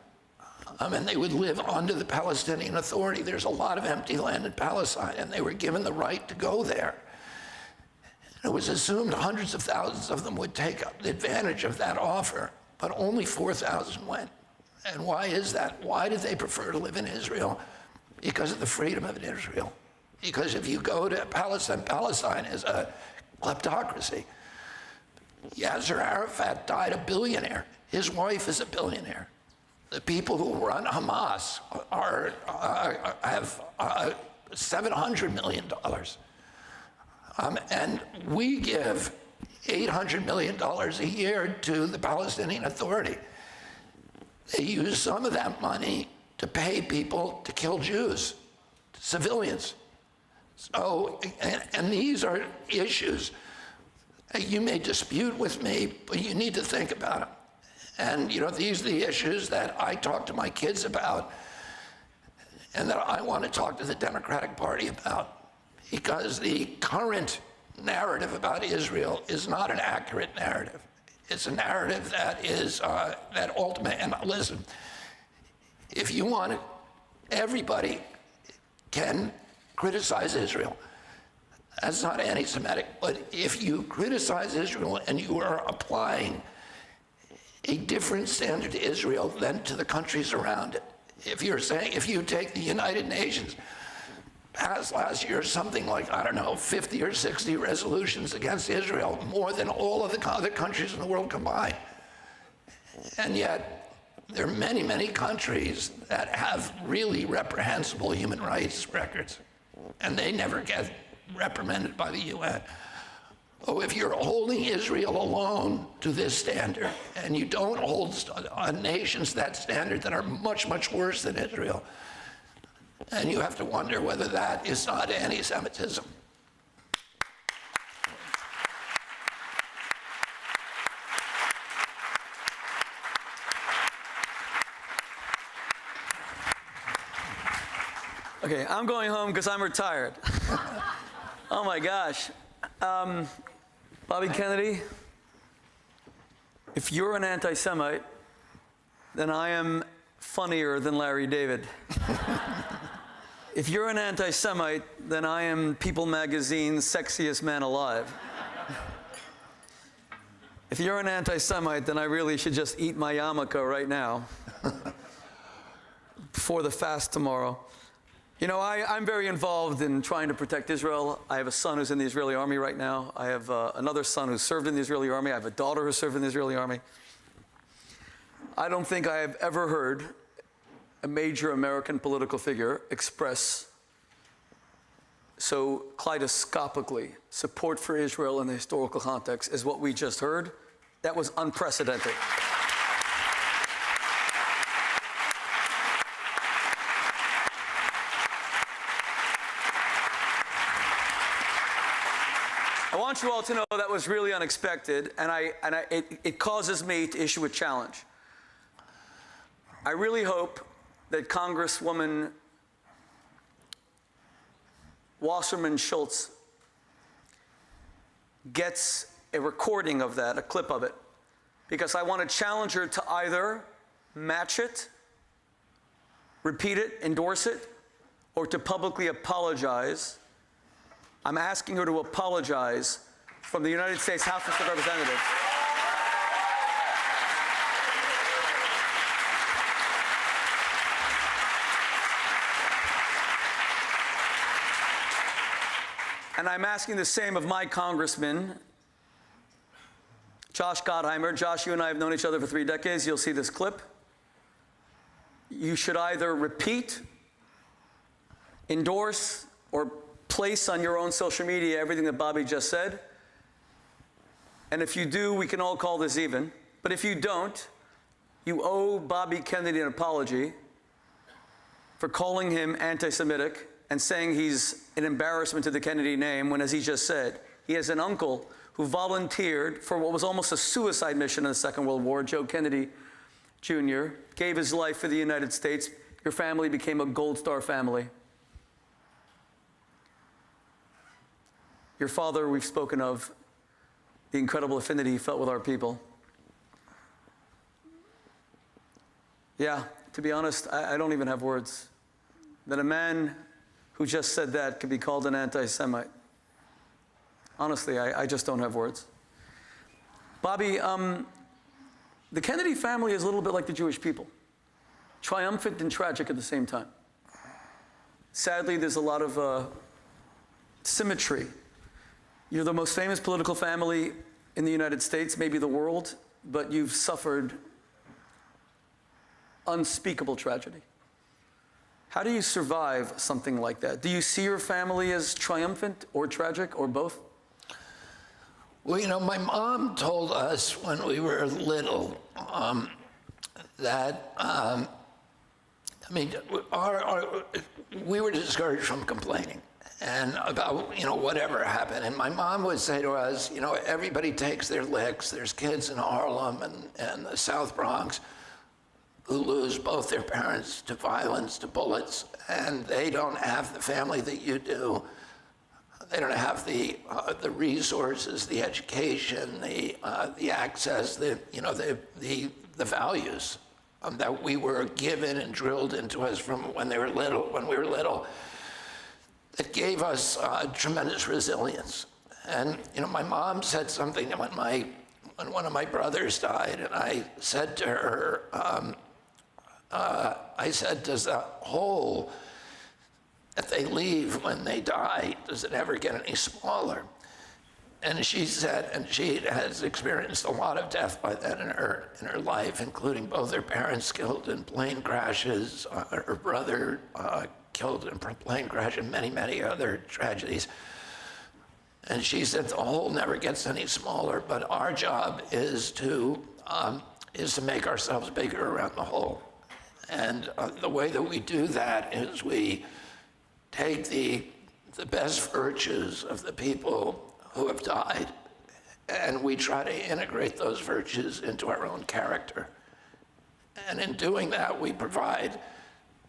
And they would live under the Palestinian Authority. There's a lot of empty land in Palestine, and they were given the right to go there. It was assumed hundreds of thousands of them would take advantage of that offer, but only 4,000 went. And why is that? Why did they prefer to live in Israel? Because of the freedom of Israel. Because if you go to Palestine, Palestine is a kleptocracy. Yasser Arafat died a billionaire. His wife is a billionaire. The people who run Hamas have $700 million. And we give $800 million a year to the Palestinian Authority. They use some of that money to pay people to kill Jews, civilians. So, and these are issues you may dispute with me, but you need to think about them. And these are the issues that I talk to my kids about and that I want to talk to the Democratic Party about. Because the current narrative about Israel is not an accurate narrative. It's a narrative that is, that ultimate, and listen, if you want it, everybody can criticize Israel. That's not anti-Semitic, but if you criticize Israel and you are applying a different standard to Israel than to the countries around it, if you take the United Nations, passed last year something like, 50 or 60 resolutions against Israel, more than all of the other countries in the world combined. And yet, there are many, many countries that have really reprehensible human rights records, and they never get reprimanded by the UN. Oh, if you're holding Israel alone to this standard, and you don't hold nations to that standard that are much, much worse than Israel, and you have to wonder whether that is not anti-Semitism. Okay, I'm going home because I'm retired. Oh my gosh. Bobby Kennedy, if you're an anti-Semite, then I am funnier than Larry David. If you're an anti-Semite, then I am People Magazine's sexiest man alive. If you're an anti-Semite, then I really should just eat my yarmulke right now before the fast tomorrow. You know, I'm very involved in trying to protect Israel. I have a son who's in the Israeli army right now. I have another son who served in the Israeli army. I have a daughter who served in the Israeli army. I don't think I have ever heard a major American political figure express so kaleidoscopically support for Israel in the historical context as what we just heard. That was unprecedented. I want you all to know that was really unexpected, and it causes me to issue a challenge. I really hope that Congresswoman Wasserman Schultz gets a recording of that, a clip of it, because I want to challenge her to either match it, repeat it, endorse it, or to publicly apologize. I'm asking her to apologize from the United States House of Representatives. And I'm asking the same of my congressman, Josh Gottheimer. Josh, you and I have known each other for 3 decades. You'll see this clip. You should either repeat, endorse, or place on your own social media everything that Bobby just said. And if you do, we can all call this even. But if you don't, you owe Bobby Kennedy an apology for calling him anti-Semitic and saying he's an embarrassment to the Kennedy name when, as he just said, he has an uncle who volunteered for what was almost a suicide mission in the Second World War. Joe Kennedy Jr. gave his life for the United States. Your family became a Gold Star family. Your father, we've spoken of the incredible affinity he felt with our people. Yeah, to be honest, I don't even have words. That a man who just said that could be called an anti-Semite. Honestly, I just don't have words. Bobby, the Kennedy family is a little bit like the Jewish people. Triumphant and tragic at the same time. Sadly, there's a lot of symmetry. You're the most famous political family in the United States, maybe the world, but you've suffered unspeakable tragedy. How do you survive something like that? Do you see your family as triumphant or tragic or both? Well, you know, my mom told us when we were little that, I mean, we were discouraged from complaining and about, you know, whatever happened. And my mom would say to us, you know, everybody takes their licks. There's kids in Harlem and the South Bronx who lose both their parents to violence, to bullets, and they don't have the family that you do. They don't have the resources, the education, the access, the values that we were given and drilled into us from when we were little, that gave us tremendous resilience. And you know, my mom said something when one of my brothers died, and I said to her, I said, does the hole that they leave when they die, does it ever get any smaller? And she said, and she has experienced a lot of death by then in her life, including both her parents killed in plane crashes, her brother killed in a plane crash, and many, many other tragedies. And she said the hole never gets any smaller, but our job is to make ourselves bigger around the hole. And the way that we do that is we take the best virtues of the people who have died, and we try to integrate those virtues into our own character. And in doing that, we provide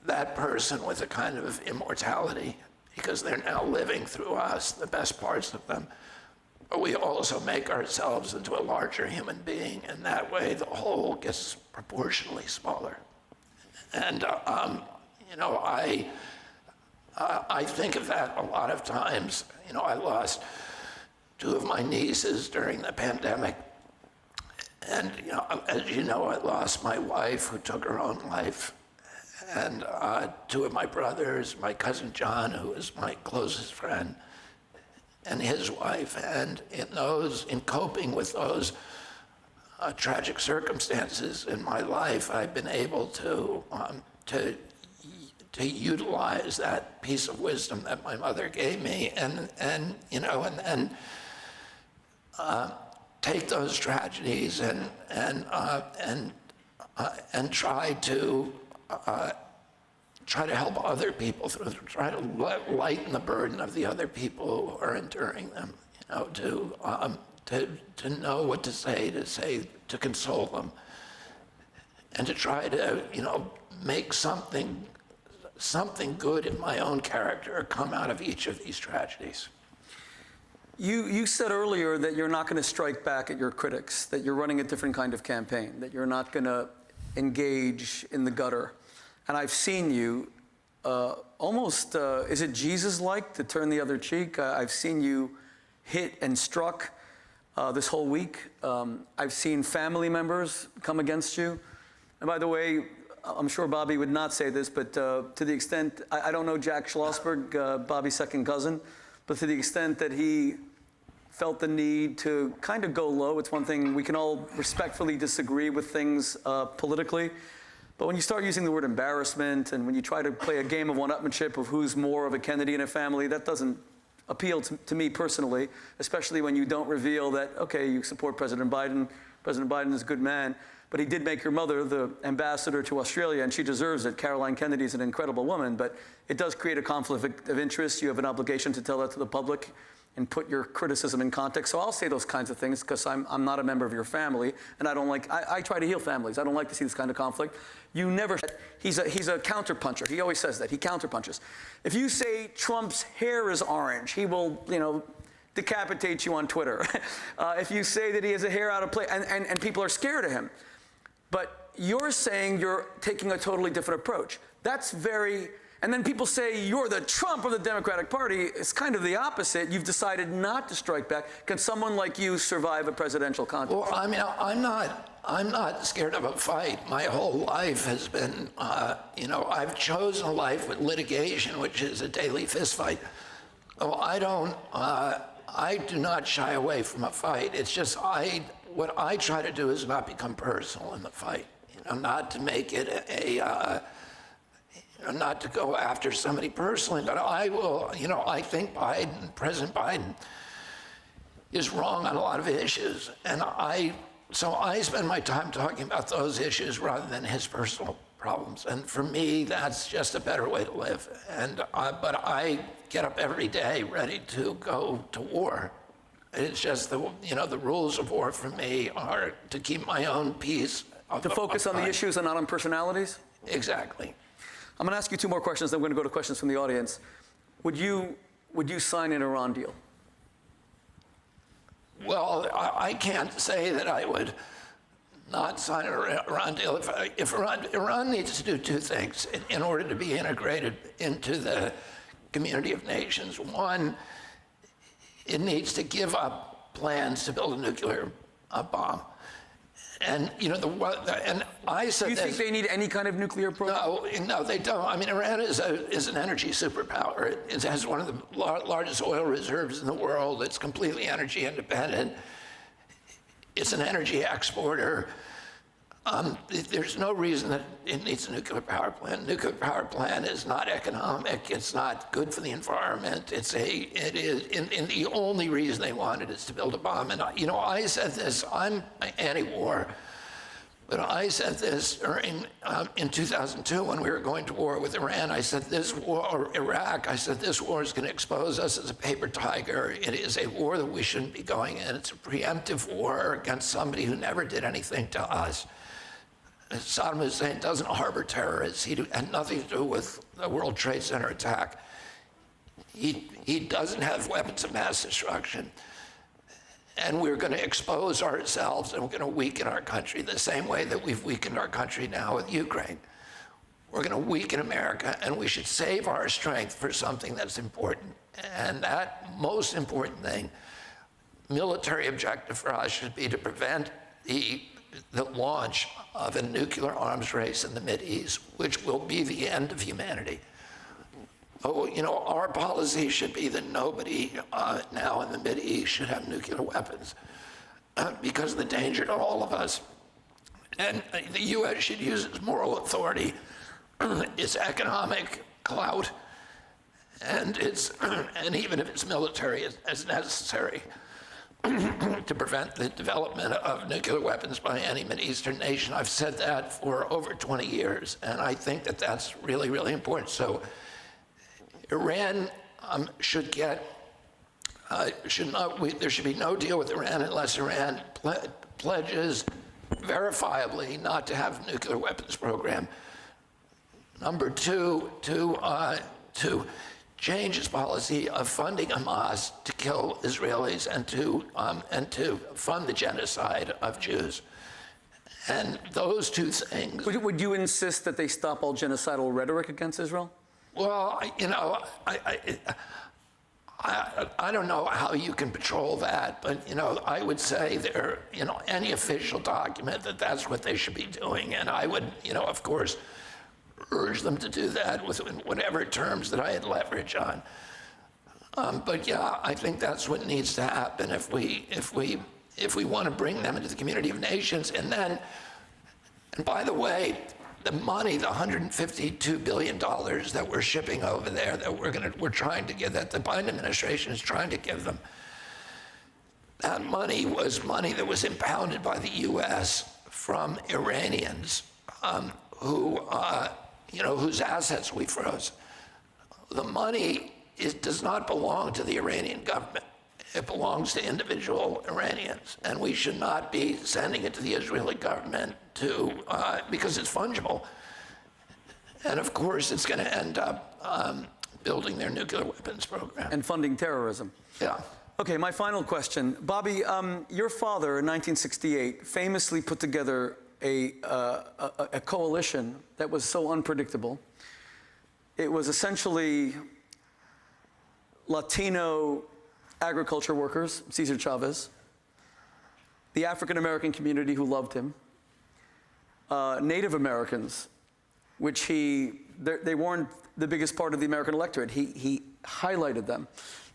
that person with a kind of immortality, because they're now living through us, the best parts of them. But we also make ourselves into a larger human being, and that way the whole gets proportionally smaller. And you know, I think of that a lot of times. You know, I lost 2 of my nieces during the pandemic, And, as you know, I lost my wife, who took her own life, and two of my brothers, my cousin John, who is my closest friend, and his wife. And in coping with those tragic circumstances in my life, I've been able to utilize that piece of wisdom that my mother gave me, and take those tragedies and try to help other people through, try to lighten the burden of the other people who are enduring them. To know what to say, to console them, and to try to make something good in my own character come out of each of these tragedies. You said earlier that you're not going to strike back at your critics, that you're running a different kind of campaign, that you're not going to engage in the gutter. And I've seen you almost, is it Jesus-like, to turn the other cheek? I've seen you hit and struck this whole week. I've seen family members come against you. And by the way, I'm sure Bobby would not say this, but to the extent, I don't know Jack Schlossberg, Bobby's second cousin, but to the extent that he felt the need to kind of go low. It's one thing, we can all respectfully disagree with things politically, but when you start using the word embarrassment and when you try to play a game of one-upmanship of who's more of a Kennedy in a family, that doesn't appeal to me personally, especially when you don't reveal that, okay, you support President Biden. President Biden is a good man, but he did make your mother the ambassador to Australia, and she deserves it. Caroline Kennedy is an incredible woman, but it does create a conflict of interest. You have an obligation to tell that to the public and put your criticism in context. So I'll say those kinds of things because I'm not a member of your family, and I try to heal families. I don't like to see this kind of conflict. You never, he's a counterpuncher. He always says that, he counterpunches. If you say Trump's hair is orange, he will, decapitate you on Twitter. If you say that he has a hair out of place, and people are scared of him. But you're saying you're taking a totally different approach. That's very, and then people say you're the Trump of the Democratic Party. It's kind of the opposite. You've decided not to strike back. Can someone like you survive a presidential contest? Well, I'm not scared of a fight. My whole life has been, I've chosen a life with litigation, which is a daily fist fight. Well, I do not shy away from a fight. It's just what I try to do is not become personal in the fight. Not to make it not to go after somebody personally, but I will, I think President Biden is wrong on a lot of issues. And so I spend my time talking about those issues rather than his personal problems. And for me, that's just a better way to live. But I get up every day ready to go to war. It's just the rules of war for me are to keep my own peace. To focus on the issues and not on personalities? Exactly. I'm going to ask you two more questions, then we're going to go to questions from the audience. Would you sign an Iran deal? Well, I can't say that I would not sign an Iran deal. If Iran needs to do two things in order to be integrated into the community of nations. One, it needs to give up plans to build a nuclear bomb. And and I said, do you think they need any kind of nuclear program? No, they don't. I mean, Iran is an energy superpower. It has one of the largest oil reserves in the world. It's completely energy independent. It's an energy exporter. There's no reason that it needs a nuclear power plant. Nuclear power plant is not economic. It's not good for the environment. It is, and the only reason they want it is to build a bomb. And I said this. I'm anti-war, but I said this during in 2002 when we were going to war with Iran. I said this war, or Iraq. I said this war is going to expose us as a paper tiger. It is a war that we shouldn't be going in. It's a preemptive war against somebody who never did anything to us. Saddam Hussein doesn't harbor terrorists. He had nothing to do with the World Trade Center attack. He doesn't have weapons of mass destruction. And we're going to expose ourselves and we're going to weaken our country the same way that we've weakened our country now with Ukraine. We're going to weaken America, and we should save our strength for something that's important. And that most important thing, military objective for us should be to prevent the launch of a nuclear arms race in the Mideast, which will be the end of humanity. Oh, you know, our policy should be that nobody now in the Mideast should have nuclear weapons because of the danger to all of us. And the U.S. should use its moral authority, its economic clout, and even if it's military as necessary, to prevent the development of nuclear weapons by any Mideastern nation. I've said that for over 20 years, and I think that that's really, really important. So Iran should get, there should be no deal with Iran unless Iran pledges verifiably not to have a nuclear weapons program. Number two, to change its policy of funding Hamas to kill Israelis and to fund the genocide of Jews. And those two things. Would you insist that they stop all genocidal rhetoric against Israel? Well, you know, I don't know how you can patrol that, but, you know, I would say there, you know, any official document that that's what they should be doing. And I would, you know, of course, urge them to do that with whatever terms that I had leverage on. But yeah, I think that's what needs to happen if we want to bring them into the community of nations. And then, and by the way, the money, the $152 billion that we're shipping over there, that we're trying to give, that the Biden administration is trying to give them, that money was money that was impounded by the U.S. from Iranians who, you know, whose assets we froze. The money does not belong to the Iranian government. It belongs to individual Iranians, and we should not be sending it to the Israeli government because it's fungible. And of course, it's going to end up building their nuclear weapons program. And funding terrorism. Yeah. Okay, my final question. Bobby, your father in 1968 famously put together a coalition that was so unpredictable. It was essentially Latino agriculture workers, Cesar Chavez, the African-American community who loved him, Native Americans, which they weren't the biggest part of the American electorate. He highlighted them.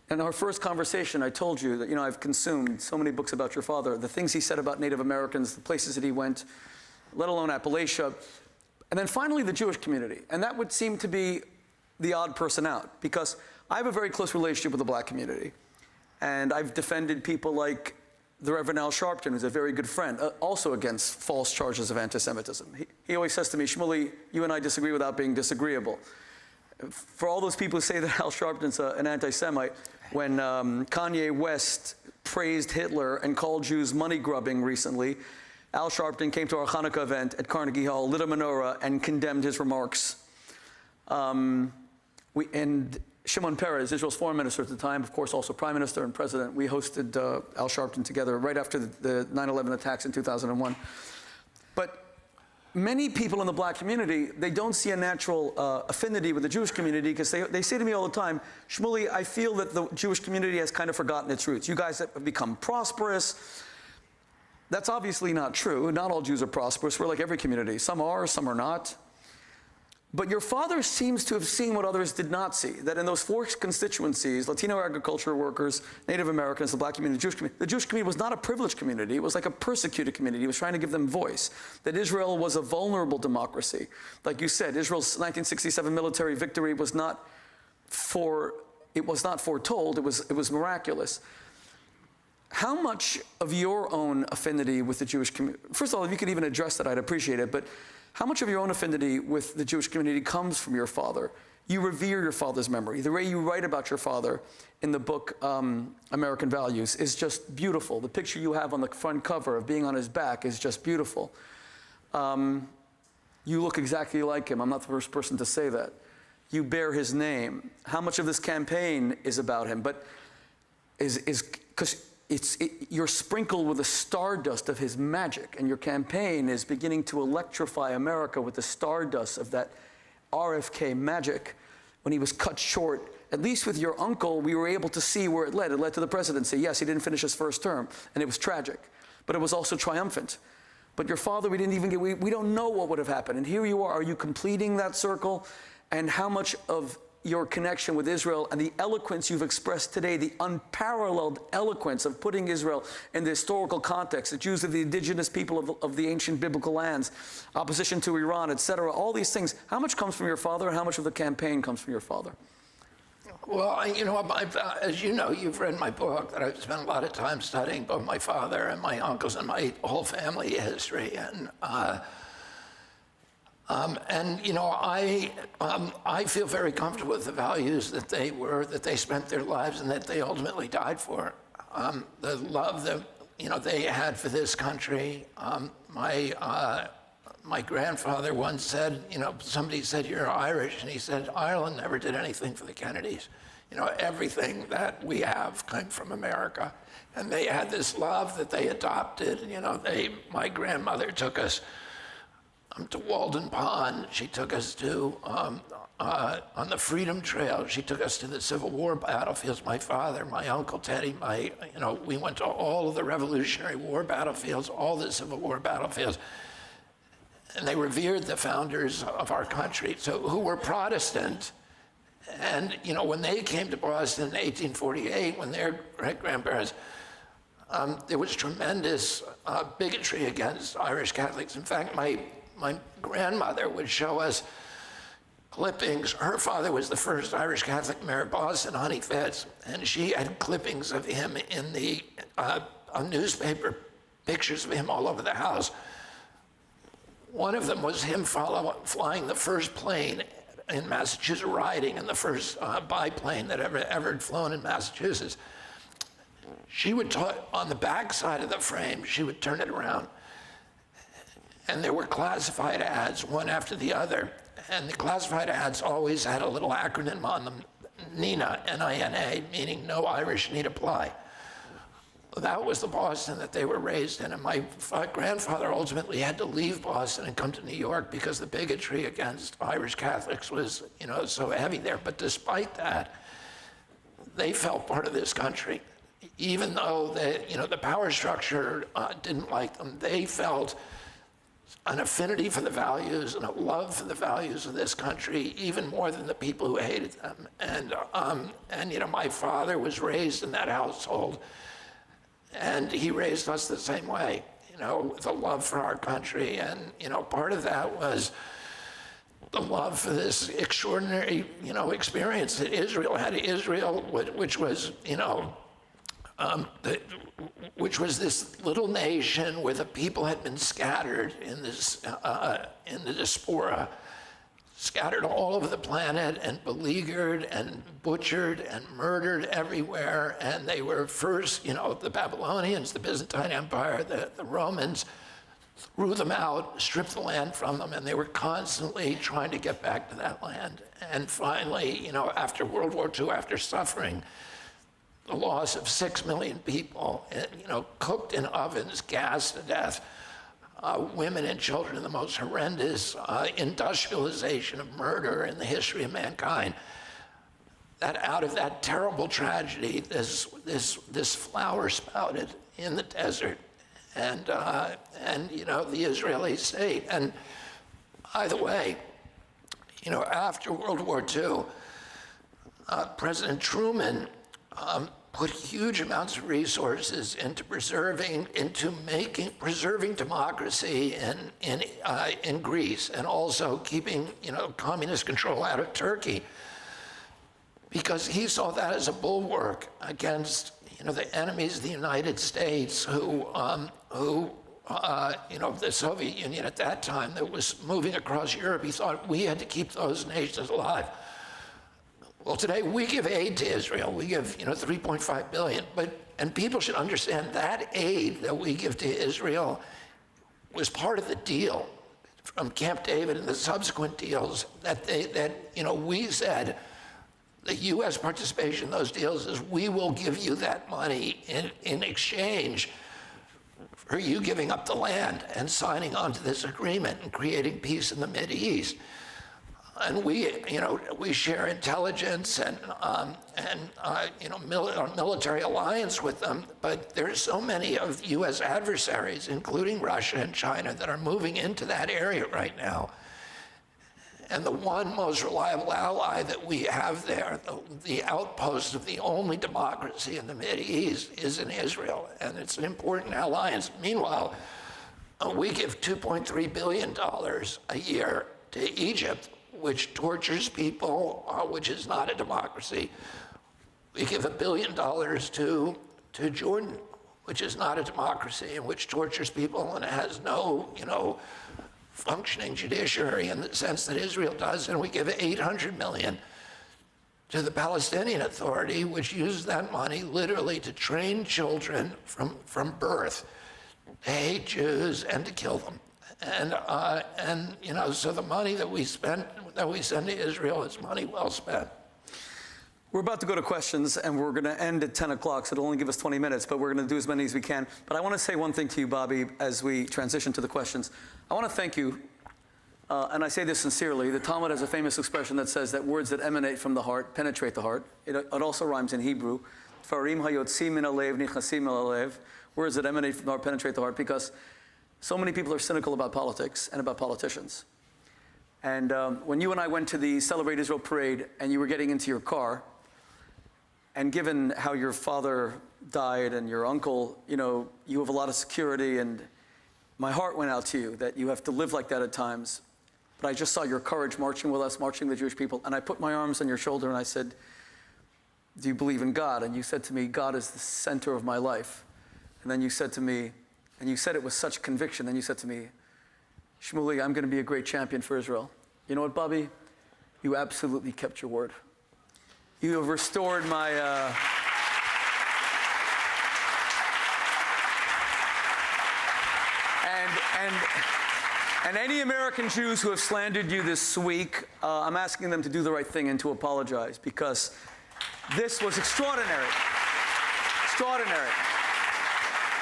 In our first conversation, I told you that, you know, I've consumed so many books about your father, the things he said about Native Americans, the places that he went, let alone Appalachia, and then finally the Jewish community. And that would seem to be the odd person out, because I have a very close relationship with the black community. And I've defended people like the Reverend Al Sharpton, who's a very good friend, also against false charges of anti-Semitism. He always says to me, Shmuley, you and I disagree without being disagreeable. For all those people who say that Al Sharpton's an anti-Semite, when Kanye West praised Hitler and called Jews money grubbing recently, Al Sharpton came to our Hanukkah event at Carnegie Hall, lit a menorah, and condemned his remarks. And Shimon Peres, Israel's foreign minister at the time, of course also prime minister and president, we hosted Al Sharpton together right after the 9/11 attacks in 2001. But many people in the black community, they don't see a natural affinity with the Jewish community, because they say to me all the time, Shmuley, I feel that the Jewish community has kind of forgotten its roots. You guys have become prosperous. That's obviously not true. Not all Jews are prosperous. We're like every community. Some are not. But your father seems to have seen what others did not see, that in those four constituencies, Latino agriculture workers, Native Americans, the black community, the Jewish community was not a privileged community. It was like a persecuted community. He was trying to give them voice. That Israel was a vulnerable democracy. Like you said, Israel's 1967 military victory was not foretold. It was miraculous. How much of your own affinity with the Jewish community, first of all, if you could even address that, I'd appreciate it, but how much of your own affinity with the Jewish community comes from your father? You revere your father's memory. The way you write about your father in the book American Values is just beautiful. The picture you have on the front cover of being on his back is just beautiful. You look exactly like him. I'm not the first person to say that. You bear his name. How much of this campaign is about him? But because you're sprinkled with the stardust of his magic, and your campaign is beginning to electrify America with the stardust of that RFK magic. When he was cut short, at least with your uncle, we were able to see where it led. It led to the presidency. Yes, he didn't finish his first term, and it was tragic. but it was also triumphant. But your father, we didn't even get, we don't know what would have happened. And here you are you completing that circle? And how much of your connection with Israel and the eloquence you've expressed today, the unparalleled eloquence of putting Israel in the historical context, the Jews are the indigenous people of the ancient biblical lands, opposition to Iran, etc., all these things, how much comes from your father and how much of the campaign comes from your father? Well, as you know, you've read my book, that I've spent a lot of time studying both my father and my uncles and my whole family history. I feel very comfortable with the values that they spent their lives and that they ultimately died for. The love that, they had for this country. My grandfather once said, somebody said, "You're Irish," and he said, "Ireland never did anything for the Kennedys. Everything that we have came from America." And they had this love that they adopted. My grandmother took us to Walden Pond. She took us to, on the Freedom Trail, she took us to the Civil War battlefields. My father, my Uncle Teddy, we went to all of the Revolutionary War battlefields, all the Civil War battlefields. And they revered the founders of our country, who were Protestant. And, when they came to Boston in 1848, when their great-grandparents, there was tremendous bigotry against Irish Catholics. In fact, my grandmother would show us clippings. Her father was the first Irish Catholic mayor of Boston, Honey Fitz, and she had clippings of him in the newspaper, pictures of him all over the house. One of them was him flying the first plane in Massachusetts, riding in the first biplane that ever had flown in Massachusetts. She would talk on the back side of the frame, she would turn it around, and there were classified ads, one after the other. And the classified ads always had a little acronym on them, NINA, N-I-N-A, meaning no Irish need apply. That was the Boston that they were raised in. And my grandfather ultimately had to leave Boston and come to New York because the bigotry against Irish Catholics was, so heavy there. But despite that, they felt part of this country. Even though the power structure didn't like them, they felt an affinity for the values and a love for the values of this country, even more than the people who hated them. And my father was raised in that household. And he raised us the same way, with a love for our country. And, part of that was the love for this extraordinary, experience that Israel had. Israel, which was, which was this little nation where the people had been scattered in the diaspora, scattered all over the planet and beleaguered and butchered and murdered everywhere. And they were first, the Babylonians, the Byzantine Empire, the Romans threw them out, stripped the land from them, and they were constantly trying to get back to that land. And finally, after World War II, after suffering the loss of 6 million people, cooked in ovens, gassed to death, women and children in the most horrendous industrialization of murder in the history of mankind. That out of that terrible tragedy, this flower sprouted in the desert, and the Israeli state. And by the way, after World War II, President Truman put huge amounts of resources into preserving democracy in Greece, and also keeping communist control out of Turkey, because he saw that as a bulwark against the enemies of the United States, who the Soviet Union at that time that was moving across Europe. He thought we had to keep those nations alive. Well, today we give aid to Israel. We give, $3.5 billion. And people should understand that aid that we give to Israel was part of the deal from Camp David and the subsequent deals that we said the U.S. participation in those deals is we will give you that money in exchange for you giving up the land and signing on to this agreement and creating peace in the Mideast. And we share intelligence and military alliance with them. But there's so many of U.S. adversaries, including Russia and China, that are moving into that area right now. And the one most reliable ally that we have there, the outpost of the only democracy in the Mideast, is in Israel, and it's an important alliance. Meanwhile, we give $2.3 billion a year to Egypt, which tortures people, which is not a democracy. We give $1 billion to Jordan, which is not a democracy, and which tortures people and has no, functioning judiciary in the sense that Israel does. And we give $800 million to the Palestinian Authority, which uses that money literally to train children from birth to hate Jews and to kill them. And so the money that we send to Israel is money well spent. We're about to go to questions, and we're going to end at 10 o'clock, so it'll only give us 20 minutes, but we're going to do as many as we can. But I want to say one thing to you, Bobby, as we transition to the questions. I want to thank you, and I say this sincerely. The Talmud has a famous expression that says that words that emanate from the heart penetrate the heart. It also rhymes in Hebrew. Farim hayotzim min halev nichasim el halev. Words that emanate from the heart penetrate the heart, because so many people are cynical about politics and about politicians. And when you and I went to the Celebrate Israel parade and you were getting into your car, and given how your father died and your uncle, you have a lot of security, and my heart went out to you that you have to live like that at times. But I just saw your courage marching with us, marching with the Jewish people, and I put my arms on your shoulder and I said, do you believe in God? And you said to me, God is the center of my life. And then you said to me, and you said it with such conviction, then you said to me, Shmuley, I'm going to be a great champion for Israel. You know what, Bobby? You absolutely kept your word. You have restored my... And any American Jews who have slandered you this week, I'm asking them to do the right thing and to apologize, because this was extraordinary. Extraordinary.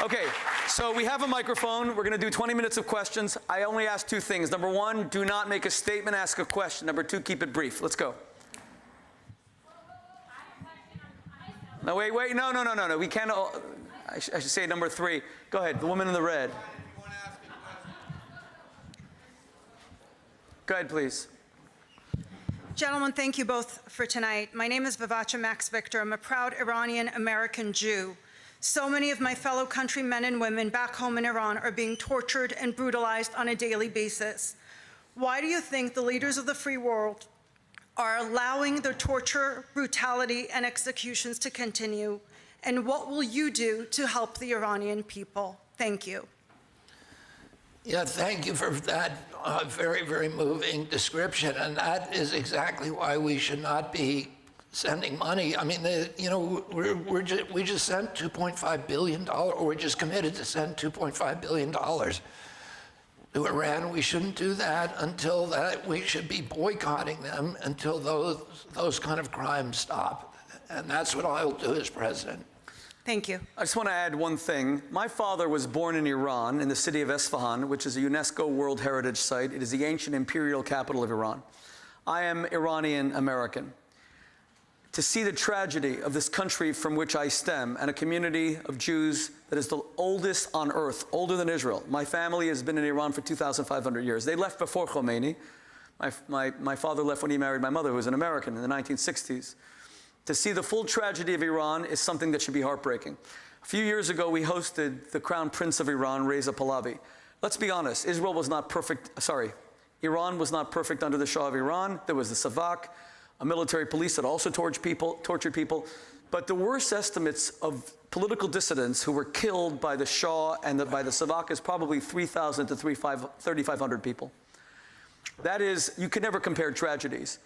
Okay, so we have a microphone. We're going to do 20 minutes of questions. I only ask two things. Number one, do not make a statement, ask a question. Number two, keep it brief. Let's go. No, wait, no. We can't. I should say number three. Go ahead, the woman in the red. Go ahead, please. Gentlemen, thank you both for tonight. My name is Vivacha Max Victor. I'm a proud Iranian-American Jew. So many of my fellow countrymen and women back home in Iran are being tortured and brutalized on a daily basis. Why do you think the leaders of the free world are allowing the torture, brutality, and executions to continue? And what will you do to help the Iranian people? Thank you. Yeah, thank you for that very, very moving description. And that is exactly why we should not be sending money. I mean, we just sent $2.5 billion, or we're just committed to send $2.5 billion to Iran. We shouldn't do that until that. We should be boycotting them until those kind of crimes stop. And that's what I'll do as president. Thank you. I just want to add one thing. My father was born in Iran, in the city of Esfahan, which is a UNESCO World Heritage Site. It is the ancient imperial capital of Iran. I am Iranian American. To see the tragedy of this country from which I stem, and a community of Jews that is the oldest on earth, older than Israel. My family has been in Iran for 2,500 years. They left before Khomeini. My father left when he married my mother, who was an American, in the 1960s. To see the full tragedy of Iran is something that should be heartbreaking. A few years ago, we hosted the Crown Prince of Iran, Reza Pahlavi. Let's be honest, Iran was not perfect under the Shah of Iran. There was the Savak, a military police that also tortured people. But the worst estimates of political dissidents who were killed by the Shah and by the Savak is probably 3,000 to 3,500 people. That is, you can never compare tragedies.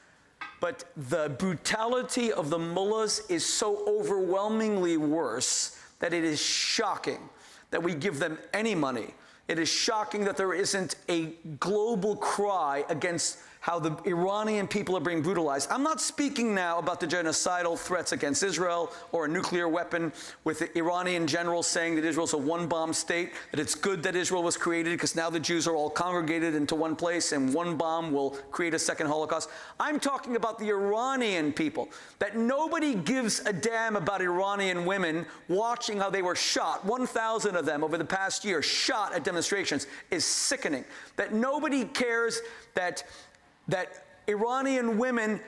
But the brutality of the mullahs is so overwhelmingly worse that it is shocking that we give them any money. It is shocking that there isn't a global cry against how the Iranian people are being brutalized. I'm not speaking now about the genocidal threats against Israel or a nuclear weapon with the Iranian generals saying that Israel's a one-bomb state, that it's good that Israel was created because now the Jews are all congregated into one place and one bomb will create a second Holocaust. I'm talking about the Iranian people, that nobody gives a damn about Iranian women watching how they were shot. 1,000 of them over the past year shot at demonstrations is sickening. That nobody cares that Iranian women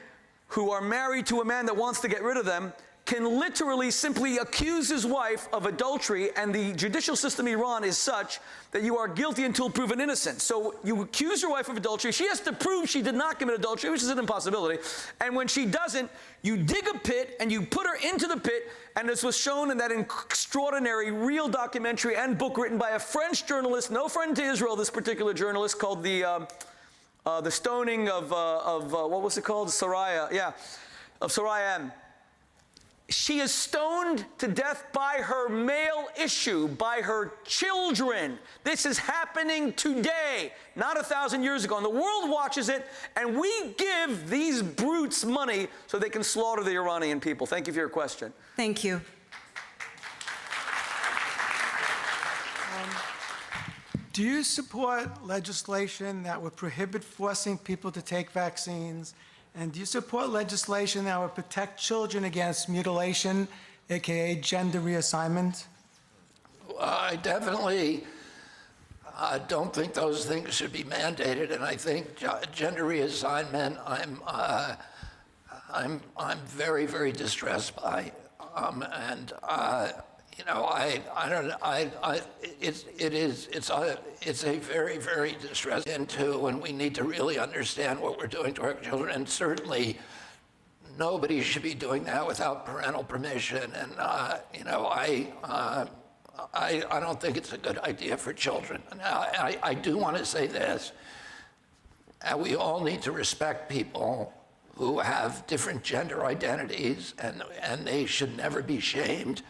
who are married to a man that wants to get rid of them can literally simply accuse his wife of adultery, and the judicial system in Iran is such that you are guilty until proven innocent. So you accuse your wife of adultery. She has to prove she did not commit adultery, which is an impossibility. And when she doesn't, you dig a pit and you put her into the pit, and this was shown in that extraordinary real documentary and book written by a French journalist, no friend to Israel, this particular journalist, called the stoning of what was it called? Soraya, yeah, of Soraya M. She is stoned to death by her male issue, by her children. This is happening today, not 1,000 years ago. And the world watches it, and we give these brutes money so they can slaughter the Iranian people. Thank you for your question. Thank you. Do you support legislation that would prohibit forcing people to take vaccines? And do you support legislation that would protect children against mutilation, aka gender reassignment? I definitely don't think those things should be mandated, and I think gender reassignment I'm very, very distressed by, you know, it's a very, very distressing into when we need to really understand what we're doing to our children, and certainly nobody should be doing that without parental permission. And you know, I don't think it's a good idea for children. Now, I do want to say this: we all need to respect people who have different gender identities, and they should never be shamed.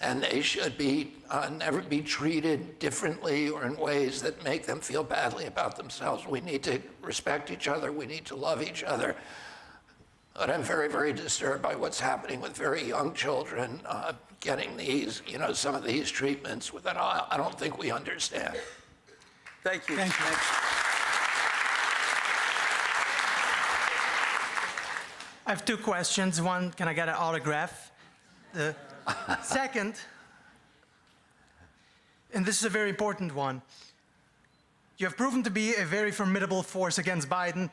And they should be never be treated differently or in ways that make them feel badly about themselves. We need to respect each other. We need to love each other. But I'm very, very disturbed by what's happening with very young children getting these, you know, some of these treatments that I don't think we understand. Thank you. Thank you. I have two questions. One, can I get an autograph? Second, and this is a very important one, you have proven to be a very formidable force against Biden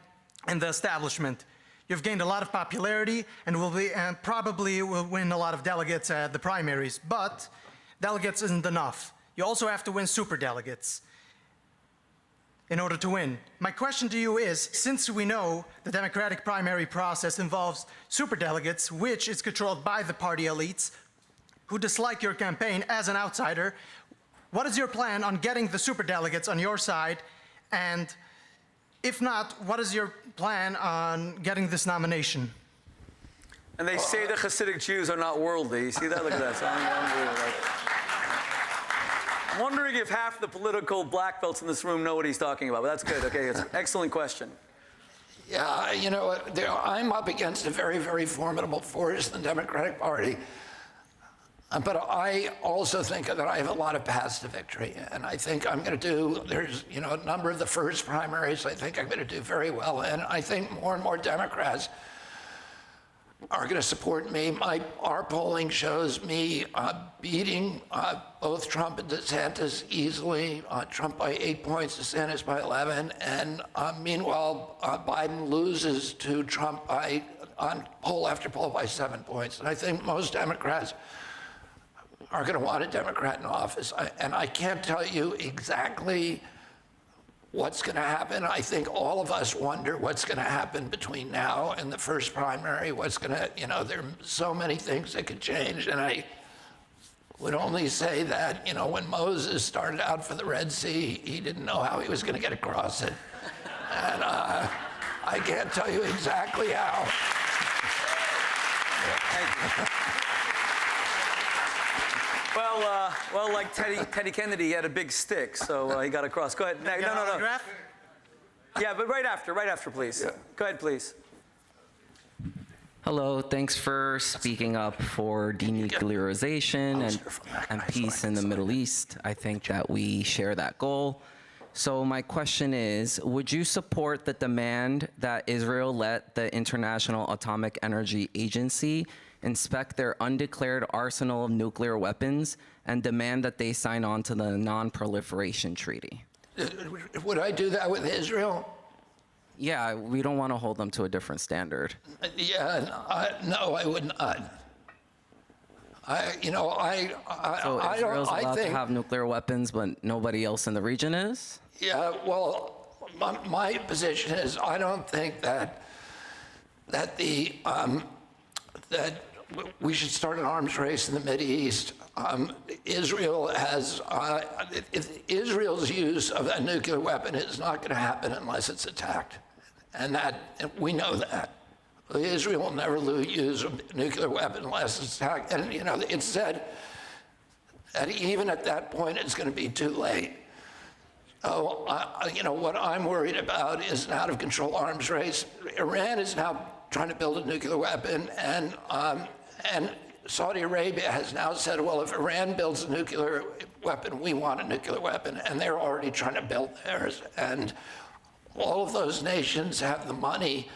and the establishment. You've gained a lot of popularity and probably will win a lot of delegates at the primaries, but delegates isn't enough. You also have to win superdelegates in order to win. My question to you is, since we know the Democratic primary process involves superdelegates, which is controlled by the party elites, who dislike your campaign as an outsider, what is your plan on getting the superdelegates on your side? And if not, what is your plan on getting this nomination? And they say the Hasidic Jews are not worldly. You see that? Look at that. I'm wondering if half the political black belts in this room know what he's talking about, but that's good. Okay, it's an excellent question. Yeah, you know, I'm up against a very, very formidable force in the Democratic Party. But I also think that I have a lot of paths to victory. And I think I'm going to do, there's, you know, a number of the first primaries I think I'm going to do very well in. I think more and more Democrats are going to support me. Our polling shows me beating both Trump and DeSantis easily. Trump by 8 points, DeSantis by 11. And meanwhile, Biden loses to Trump on poll after poll by 7 points. And I think most Democrats are going to want a Democrat in office. And I can't tell you exactly what's going to happen. I think all of us wonder what's going to happen between now and the first primary. What's going to, you know, there are so many things that could change. And I would only say that, you know, when Moses started out for the Red Sea, he didn't know how he was going to get across it. And I can't tell you exactly how. Thank you. Well, like Teddy Kennedy, he had a big stick, so he got across. Go ahead. No. Yeah, but right after, please. Yeah. Go ahead, please. Hello, thanks for speaking up for denuclearization and peace in the Middle East. I think that we share that goal. So my question is, would you support the demand that Israel let the International Atomic Energy Agency inspect their undeclared arsenal of nuclear weapons and demand that they sign on to the Non-Proliferation Treaty? Would I do that with Israel? Yeah, we don't want to hold them to a different standard. Yeah, no, I would not. So Israel's allowed to have nuclear weapons, but nobody else in the region is? Yeah, well, my position is I don't think that we should start an arms race in the Mideast. Israel's use of a nuclear weapon is not going to happen unless it's attacked, and we know that. Israel will never use a nuclear weapon unless it's attacked. And it's said that even at that point, it's going to be too late. So, what I'm worried about is an out-of-control arms race. Iran is now trying to build a nuclear weapon, and Saudi Arabia has now said, well, if Iran builds a nuclear weapon, we want a nuclear weapon, and they're already trying to build theirs. And all of those nations have the money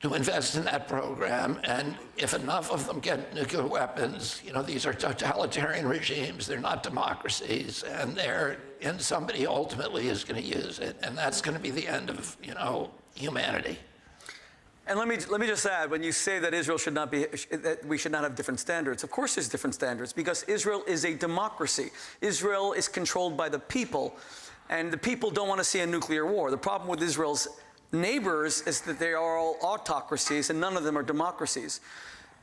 to invest in that program, and if enough of them get nuclear weapons, these are totalitarian regimes, they're not democracies, and somebody ultimately is going to use it, and that's going to be the end of, humanity. And let me just add, when you say that Israel should not be, that we should not have different standards, of course there's different standards, because Israel is a democracy. Israel is controlled by the people, and the people don't want to see a nuclear war. The problem with Israel's neighbors is that they are all autocracies and none of them are democracies.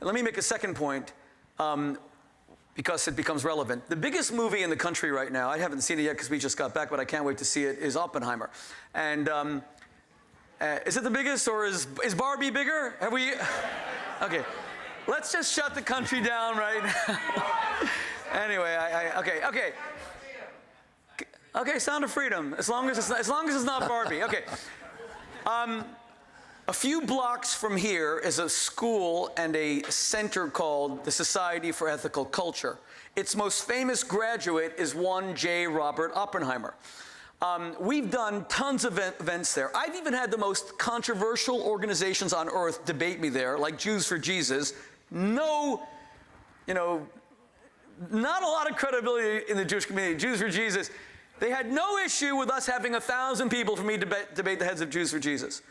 And let me make a second point, because it becomes relevant. The biggest movie in the country right now, I haven't seen it yet because we just got back, but I can't wait to see it, is Oppenheimer. And is it the biggest, or is Barbie bigger? Have we? Okay, let's just shut the country down right now. Anyway, okay, Sound of Freedom, as long as it's not Barbie. Okay. A few blocks from here is a school and a center called the Society for Ethical Culture. Its most famous graduate is one J. Robert Oppenheimer. We've done tons of events there. I've even had the most controversial organizations on earth debate me there, like Jews for Jesus. Not a lot of credibility in the Jewish community. Jews for Jesus. They had no issue with us having 1,000 people for me to debate the heads of Jews for Jesus.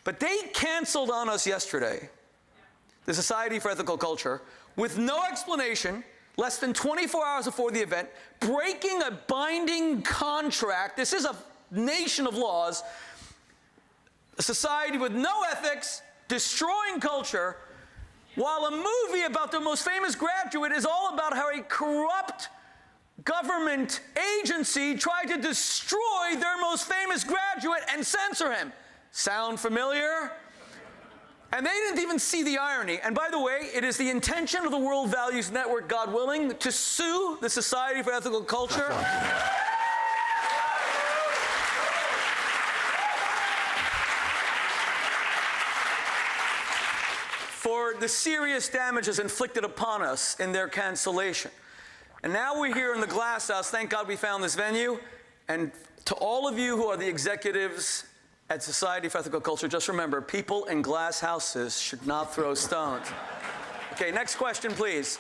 But they canceled on us yesterday, the Society for Ethical Culture, with no explanation, less than 24 hours before the event, breaking a binding contract. This is a nation of laws. A society with no ethics, destroying culture, while a movie about the most famous graduate is all about how a corrupt government agency tried to destroy their most famous graduate and censor him. Sound familiar? And they didn't even see the irony. And by the way, it is the intention of the World Values Network, God willing, to sue the Society for Ethical Culture. For the serious damages inflicted upon us in their cancellation. And now we're here in the Glass House. Thank God we found this venue. And to all of you who are the executives at Society for Ethical Culture, just remember, people in glass houses should not throw stones. Okay, next question, please.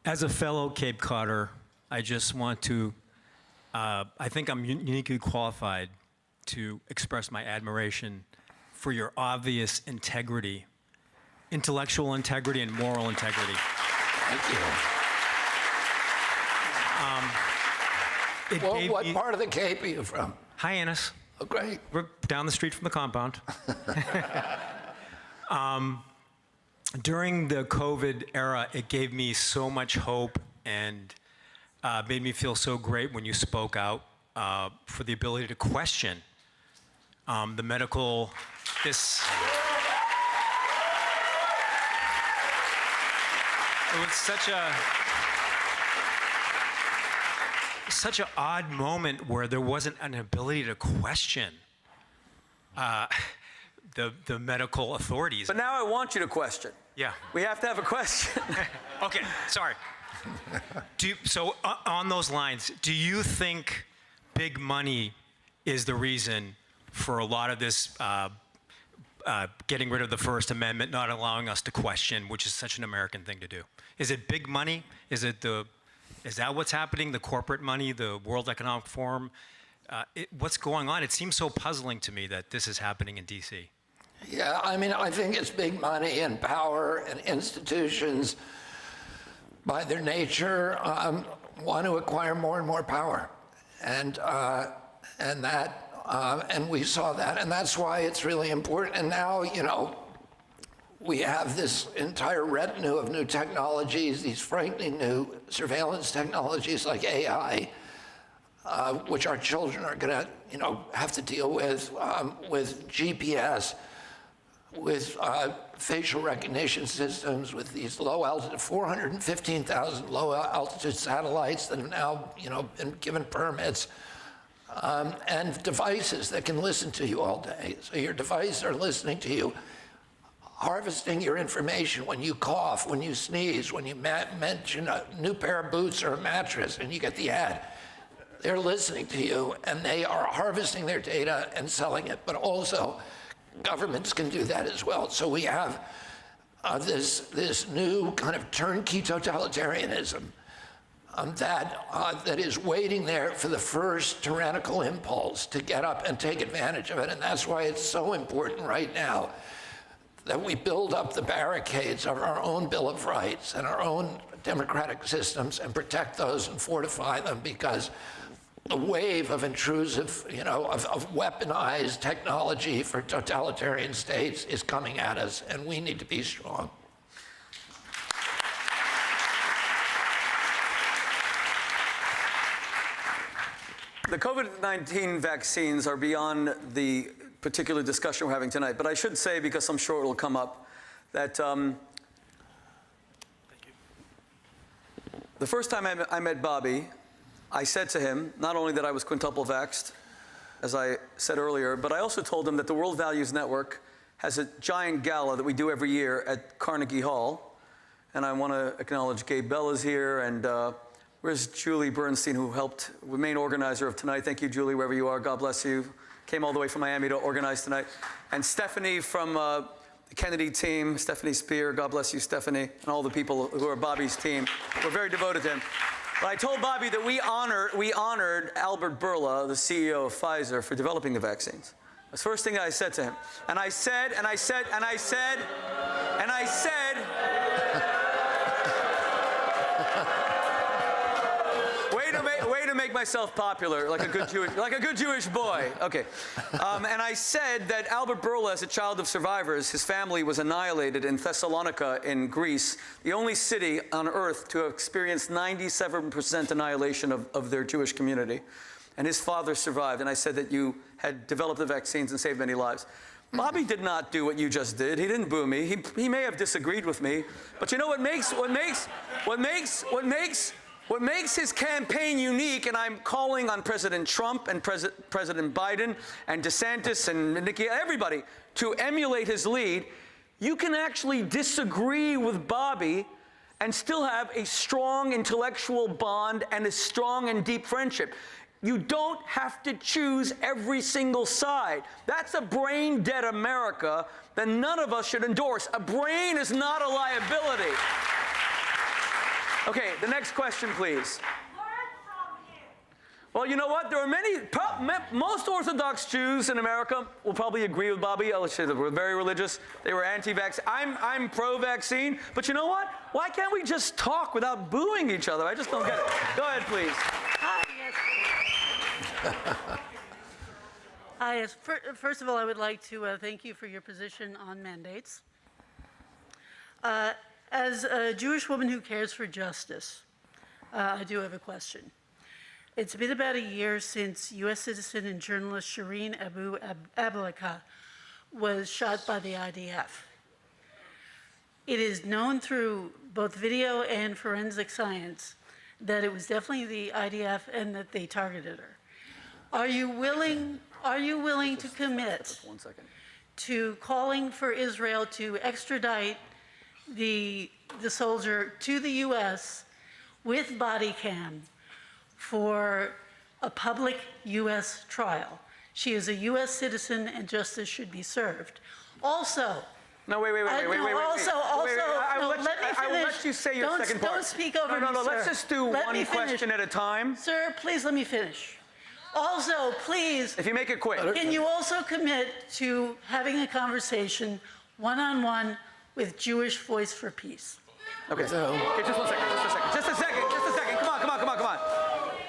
As a fellow Cape Codder, I just want to, I think I'm uniquely qualified to express my admiration for your obvious integrity, intellectual integrity and moral integrity. Thank you. What part of the Cape are you from? Hyannis. Oh, great. We're down the street from the compound. During the COVID era, it gave me so much hope and made me feel so great when you spoke out for the ability to question the medical, it was such a, such an odd moment where there wasn't an ability to question the medical authorities. But now I want you to question. Yeah. We have to have a question. Okay, sorry. So on those lines, do you think big money is the reason for a lot of this getting rid of the First Amendment, not allowing us to question, which is such an American thing to do? Is it big money? Is that what's happening? The corporate money, the World Economic Forum? What's going on? It seems so puzzling to me that this is happening in D.C. Yeah, I mean, I think it's big money and power and institutions, by their nature, want to acquire more and more power, and we saw that, and that's why it's really important. And now, you know, we have this entire retinue of new technologies, these frightening new surveillance technologies like AI, which our children are going to, you know, have to deal with GPS, with facial recognition systems, with these low altitude, 415,000 low altitude satellites that have now, you know, been given permits, and devices that can listen to you all day. So your devices are listening to you, harvesting your information when you cough, when you sneeze, when you mention a new pair of boots or a mattress, and you get the ad. They're listening to you, and they are harvesting their data and selling it, but also governments can do that as well. So we have this new kind of turnkey totalitarianism that is waiting there for the first tyrannical impulse to get up and take advantage of it. And that's why it's so important right now that we build up the barricades of our own Bill of Rights and our own democratic systems and protect those and fortify them, because the wave of intrusive, you know, of weaponized technology for totalitarian states is coming at us, and we need to be strong. The COVID-19 vaccines are beyond the particular discussion we're having tonight, but I should say, because I'm sure it'll come up, that the first time I met Bobby, I said to him, not only that I was quintuple vaxxed, as I said earlier, but I also told him that the World Values Network has a giant gala that we do every year at Carnegie Hall. And I want to acknowledge Gabe Bella's here, and where's Julie Bernstein, who helped, the main organizer of tonight. Thank you, Julie, wherever you are. God bless you. Came all the way from Miami to organize tonight. And Stephanie from the Kennedy team, Stephanie Spear, God bless you, Stephanie, and all the people who are Bobby's team. We're very devoted to him. But I told Bobby that we honored Albert Bourla, the CEO of Pfizer, for developing the vaccines. That's the first thing I said to him. And I said, way to make myself popular, like a good Jewish boy. Okay. And I said that Albert Bourla, as a child of survivors, his family was annihilated in Thessalonica in Greece, the only city on earth to have experienced 97% annihilation of their Jewish community. And his father survived. And I said that you had developed the vaccines and saved many lives. Bobby did not do what you just did. He didn't boo me. He may have disagreed with me. But you know what makes his campaign unique, and I'm calling on President Trump and President Biden and DeSantis and Nikki, everybody, to emulate his lead. You can actually disagree with Bobby and still have a strong intellectual bond and a strong and deep friendship. You don't have to choose every single side. That's a brain-dead America that none of us should endorse. A brain is not a liability. Okay, the next question, please. Well, you know what? There are most Orthodox Jews in America will probably agree with Bobby. I'll say they were very religious. They were anti-vax. I'm pro-vaccine. But you know what? Why can't we just talk without booing each other? I just don't get it. Go ahead, please. Hi, yes. First of all, I would like to thank you for your position on mandates. As a Jewish woman who cares for justice, I do have a question. It's been about a year since U.S. citizen and journalist Shireen Abu Ablaka was shot by the IDF. It is known through both video and forensic science that it was definitely the IDF and that they targeted her. Are you willing to commit to calling for Israel to extradite the soldier to the U.S. with body cam for a public U.S. trial? She is a U.S. citizen and justice should be served. Also, no, wait. Also, let me finish. I will let you say your second part. Don't speak over me, No, sir. let's just do one question at a time. Sir, please let me finish. Also, please, if you make it quick, can you also commit to having a conversation one-on-one with Jewish Voice for Peace? Okay, just one second, just a second. Come on.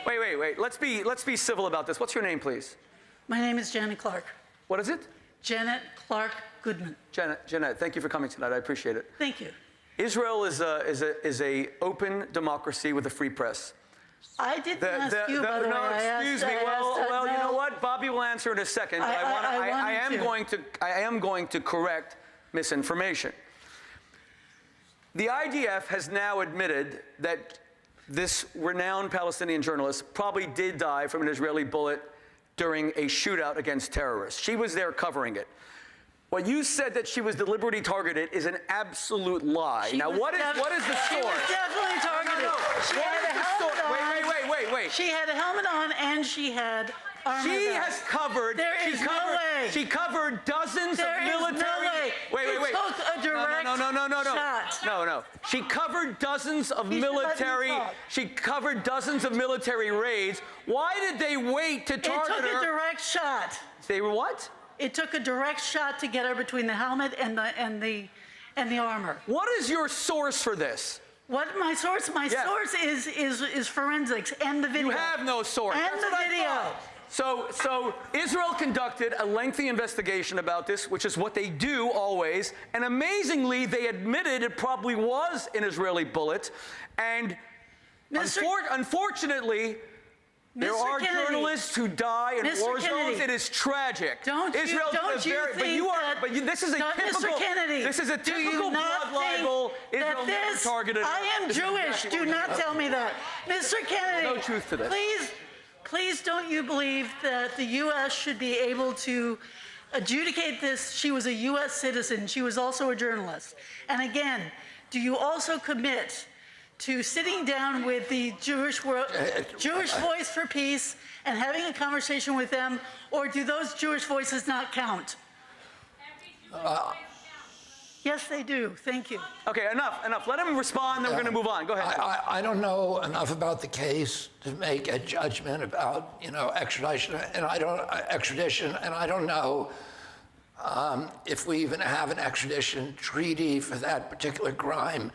Wait. Let's be civil about this. What's your name, please? My name is Janet Clark. What is it? Janet Clark Goodman. Janet, thank you for coming tonight. I appreciate it. Thank you. Israel is a open democracy with a free press. I didn't ask you, by the way. Excuse me. Well, you know what? Bobby will answer in a second. I am going to correct misinformation. The IDF has now admitted that this renowned Palestinian journalist probably did die from an Israeli bullet during a shootout against terrorists. She was there covering it. What you said that she was deliberately targeted is an absolute lie. Now, what is the source? She was definitely targeted. No. She had a helmet on. Wait. She had a helmet on and she had armor. She has covered. There is no way. She covered dozens of military. No way. Wait. It took a direct shot. No. She covered dozens of military. She covered dozens of military raids. Why did they wait to target her? It took a direct shot. They were what? It took a direct shot to get her between the helmet and the armor. What is your source for this? What my source? My source is forensics and the video. You have no source. And That's the video. So Israel conducted a lengthy investigation about this, which is what they do always. And amazingly, they admitted it probably was an Israeli bullet. And unfortunately, there are journalists who die in war zones. It is tragic. This is a typical blood libel. Israel never targeted her. I am Jewish. Do not tell me that. Mr. Kennedy. No truth to this. Please don't you believe that the U.S. should be able to adjudicate this? She was a U.S. citizen. She was also a journalist. And again, do you also commit to sitting down with the Jewish Voice for Peace and having a conversation with them, or do those Jewish voices not count? Yes, they do. Thank you. Okay, enough. Let him respond, then we're going to move on. Go ahead. I don't know enough about the case to make a judgment about, extradition, and I don't know if we even have an extradition treaty for that particular crime.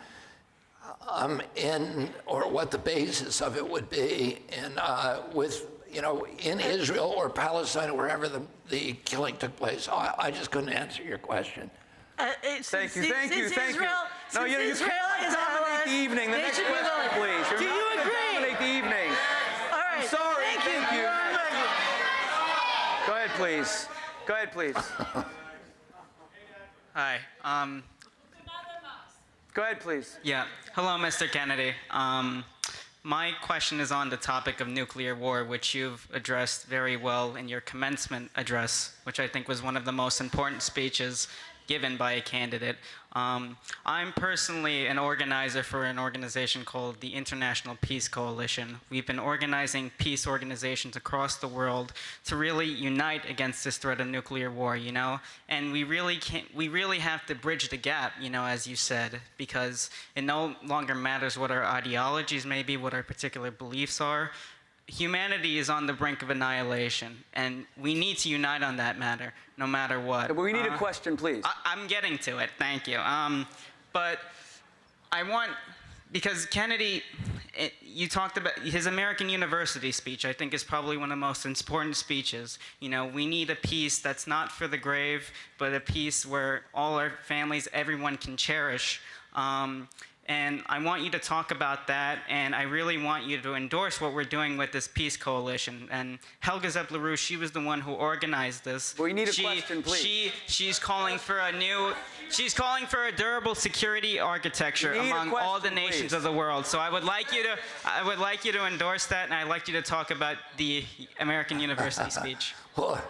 Or what the basis of it would be in Israel or Palestine or wherever the killing took place. I just couldn't answer your question. Thank you. No, you Israel cannot dominate the evening. The next question, please. Do you agree? Dominate the evening. All right. I'm sorry. Thank you. Go ahead, please. Hi. Go ahead, please. Yeah. Hello, Mr. Kennedy. My question is on the topic of nuclear war, which you've addressed very well in your commencement address, which I think was one of the most important speeches given by a candidate. I'm personally an organizer for an organization called the International Peace Coalition. We've been organizing peace organizations across the world to really unite against this threat of nuclear war, and we really have to bridge the gap, as you said, because it no longer matters what our ideologies may be, what our particular beliefs are. Humanity is on the brink of annihilation, and we need to unite on that matter, no matter what. But we need a question, please. I'm getting to it. Thank you. But because Kennedy, you talked about his American University speech, I think is probably one of the most important speeches. We need a peace that's not for the grave, but a peace where all our families, everyone can cherish. And I want you to talk about that, and I really want you to endorse what we're doing with this peace coalition. And Helga Zepp-LaRouche, she was the one who organized this. We need a question, please. She's calling for a durable security architecture among all the nations of the world. So I would like you to endorse that, and I'd like you to talk about the American University speech. Well,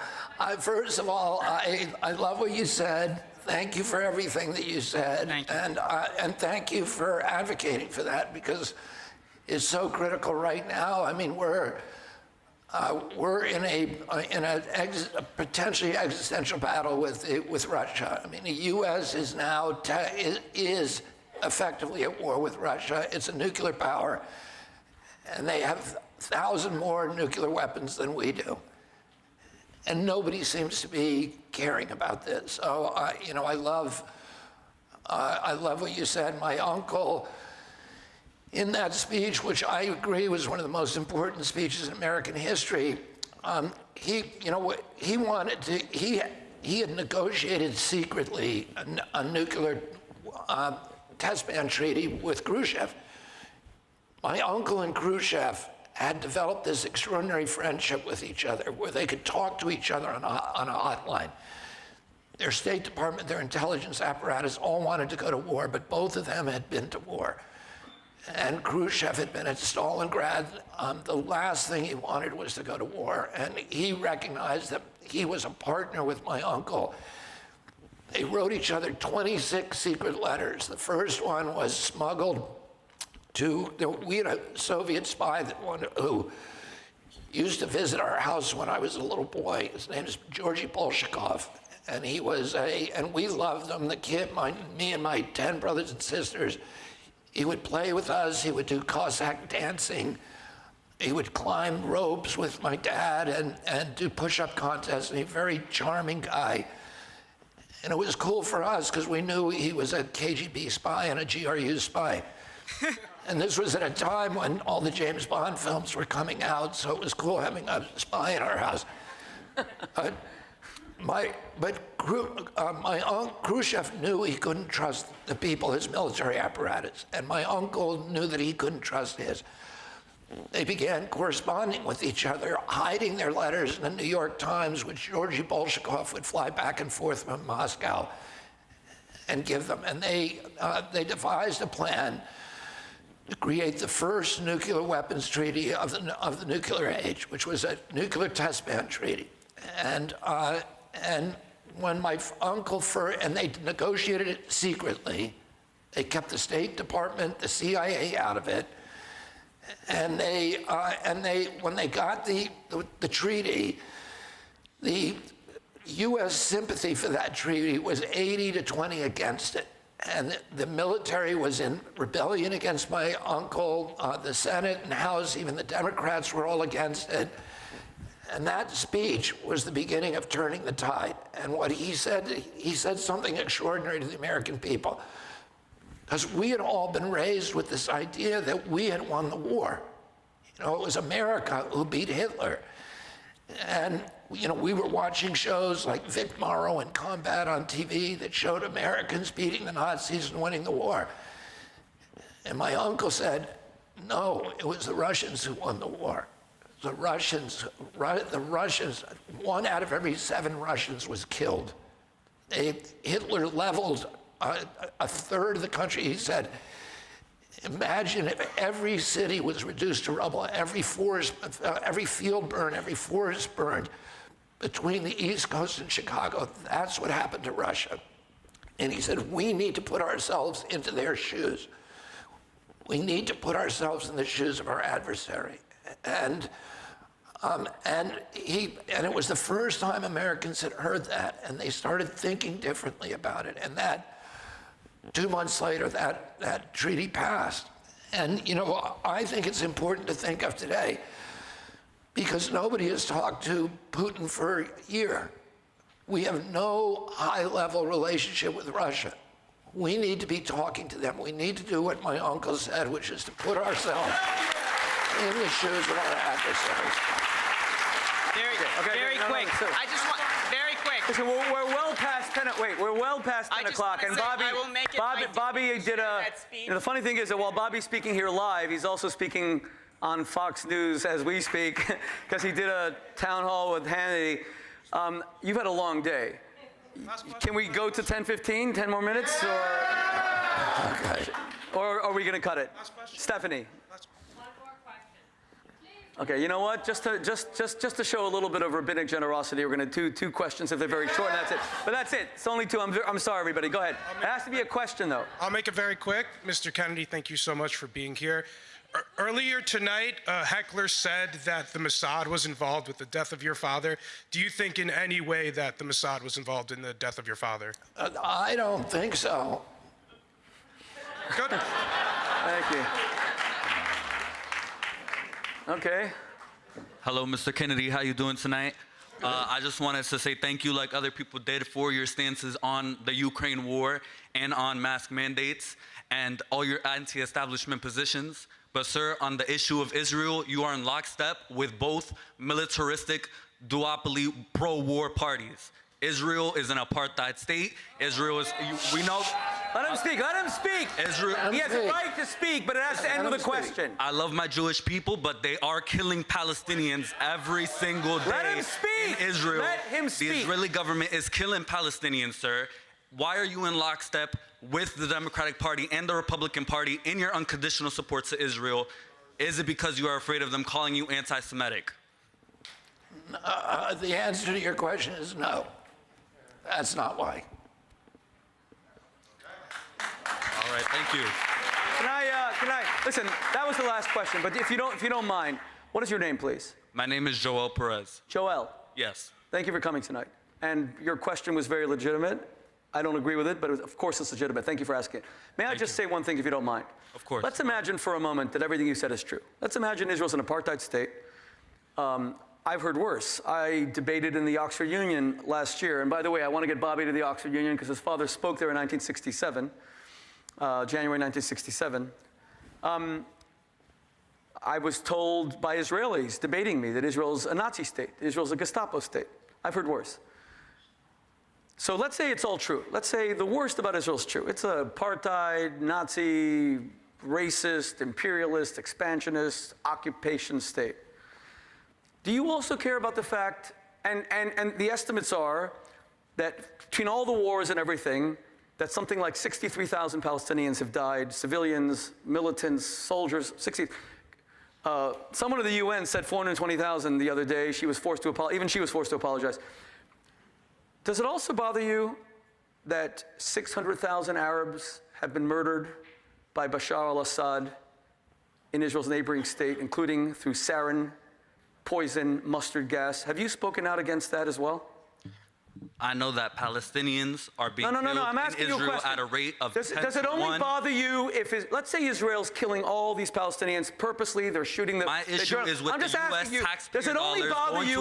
first of all, I love what you said. Thank you for everything that you said. Thank you. And thank you for advocating for that, because it's so critical right now. I mean, we're in a potentially existential battle with Russia. I mean, the U.S. is now is effectively at war with Russia. It's a nuclear power, and they have 1,000 more nuclear weapons than we do. And nobody seems to be caring about this. So, I love what you said. My uncle, in that speech, which I agree was one of the most important speeches in American history, he had negotiated secretly a nuclear test ban treaty with Khrushchev. My uncle and Khrushchev had developed this extraordinary friendship with each other where they could talk to each other on a hotline. Their State Department, their intelligence apparatus all wanted to go to war, but both of them had been to war. And Khrushchev had been at Stalingrad. The last thing he wanted was to go to war. And he recognized that he was a partner with my uncle. They wrote each other 26 secret letters. The first one was smuggled we had a Soviet spy who used to visit our house when I was a little boy. His name is Georgy Bolshakov, and and we loved him. The kid, me and my 10 brothers and sisters, he would play with us. He would do Cossack dancing. He would climb ropes with my dad and do push-up contests. And he's a very charming guy. And it was cool for us because we knew he was a KGB spy and a GRU spy. And this was at a time when all the James Bond films were coming out, so it was cool having a spy in our house. Khrushchev knew he couldn't trust the people, his military apparatus, and my uncle knew that he couldn't trust his. They began corresponding with each other, hiding their letters in the New York Times, which Georgy Bolshakov would fly back and forth from Moscow and give them. And they devised a plan to create the first nuclear weapons treaty of the nuclear age, which was a nuclear test ban treaty. And when my uncle and they negotiated it secretly, they kept the State Department, the CIA out of it, and when they got the treaty, the U.S. sympathy for that treaty was 80-20 against it. And the military was in rebellion against my uncle. The Senate and House, even the Democrats were all against it. And that speech was the beginning of turning the tide. And what he said something extraordinary to the American people. Because we had all been raised with this idea that we had won the war. It was America who beat Hitler. And we were watching shows like Vic Morrow and Combat on TV that showed Americans beating the Nazis and winning the war. And my uncle said, no, it was the Russians who won the war. The Russians, 1 out of every 7 Russians was killed. Hitler leveled a third of the country. He said, imagine if every city was reduced to rubble, every field burned, every forest burned between the East Coast and Chicago. That's what happened to Russia. And he said, we need to put ourselves into their shoes. We need to put ourselves in the shoes of our adversary. And it was the first time Americans had heard that, and they started thinking differently about it. And that 2 months later, that treaty passed. And, I think it's important to think of today because nobody has talked to Putin for a year. We have no high-level relationship with Russia. We need to be talking to them. We need to do what my uncle said, which is to put ourselves in the shoes of our adversaries. Very quick. I just want, very quick. Listen, we're well past 10. Wait, we're well past 10 o'clock, and Bobby. I will make it Bobby did a. You know, the funny thing is that while Bobby's speaking here live, he's also speaking on Fox News as we speak, because he did a town hall with Hannity. You've had a long day. Can we go to 10:15? 10 more minutes, or are we going to cut it? Stephanie. Okay, you know what? Just to show a little bit of rabbinic generosity, we're going to do 2 questions if they're very short, and that's it. But that's it. It's only 2. I'm sorry, everybody. Go ahead. It has to be a question, though. I'll make it very quick. Mr. Kennedy, thank you so much for being here. Earlier tonight, a heckler said that the Mossad was involved with the death of your father. Do you think in any way that the Mossad was involved in the death of your father? I don't think so. Good. Thank you. Okay. Hello, Mr. Kennedy. How you doing tonight? I just wanted to say thank you, like other people did, for your stances on the Ukraine war and on mask mandates and all your anti-establishment positions. But, sir, on the issue of Israel, you are in lockstep with both militaristic, duopoly, pro-war parties. Israel is an apartheid state. Israel is, we know. Let him speak. Let him speak. Israel. He has a right to speak, but it has to end with a question. I love my Jewish people, but they are killing Palestinians every single day. Let him speak. In Israel. Let him speak. The Israeli government is killing Palestinians, sir. Why are you in lockstep with the Democratic Party and the Republican Party in your unconditional support to Israel? Is it because you are afraid of them calling you anti-Semitic? The answer to your question is no. That's not why. All right, thank you. Can I, listen, that was the last question, but if you don't mind, what is your name, please? My name is Joel Perez. Joel. Yes. Thank you for coming tonight. And your question was very legitimate. I don't agree with it, but of course it's legitimate. Thank you for asking it. May I just say one thing, if you don't mind? Of course. Let's imagine for a moment that everything you said is true. Let's imagine Israel's an apartheid state. I've heard worse. I debated in the Oxford Union last year. And by the way, I want to get Bobby to the Oxford Union because his father spoke there in 1967, January 1967. I was told by Israelis debating me that Israel's a Nazi state. Israel's a Gestapo state. I've heard worse. So let's say it's all true. Let's say the worst about Israel is true. It's an apartheid, Nazi, racist, imperialist, expansionist, occupation state. Do you also care about the fact, and the estimates are that between all the wars and everything, that something like 63,000 Palestinians have died, civilians, militants, soldiers, someone at the UN said 420,000 the other day. She was forced to apologize. Even she was forced to apologize. Does it also bother you that 600,000 Arabs have been murdered by Bashar al-Assad in Israel's neighboring state, including through sarin, poison, mustard gas? Have you spoken out against that as well? I know that Palestinians are being killed I'm asking in Israel at a rate of 10 to 1. Does it only bother you if, let's say Israel's killing all these Palestinians purposely, they're shooting them. My issue is with the U.S. taxpayer does it only dollars bother going you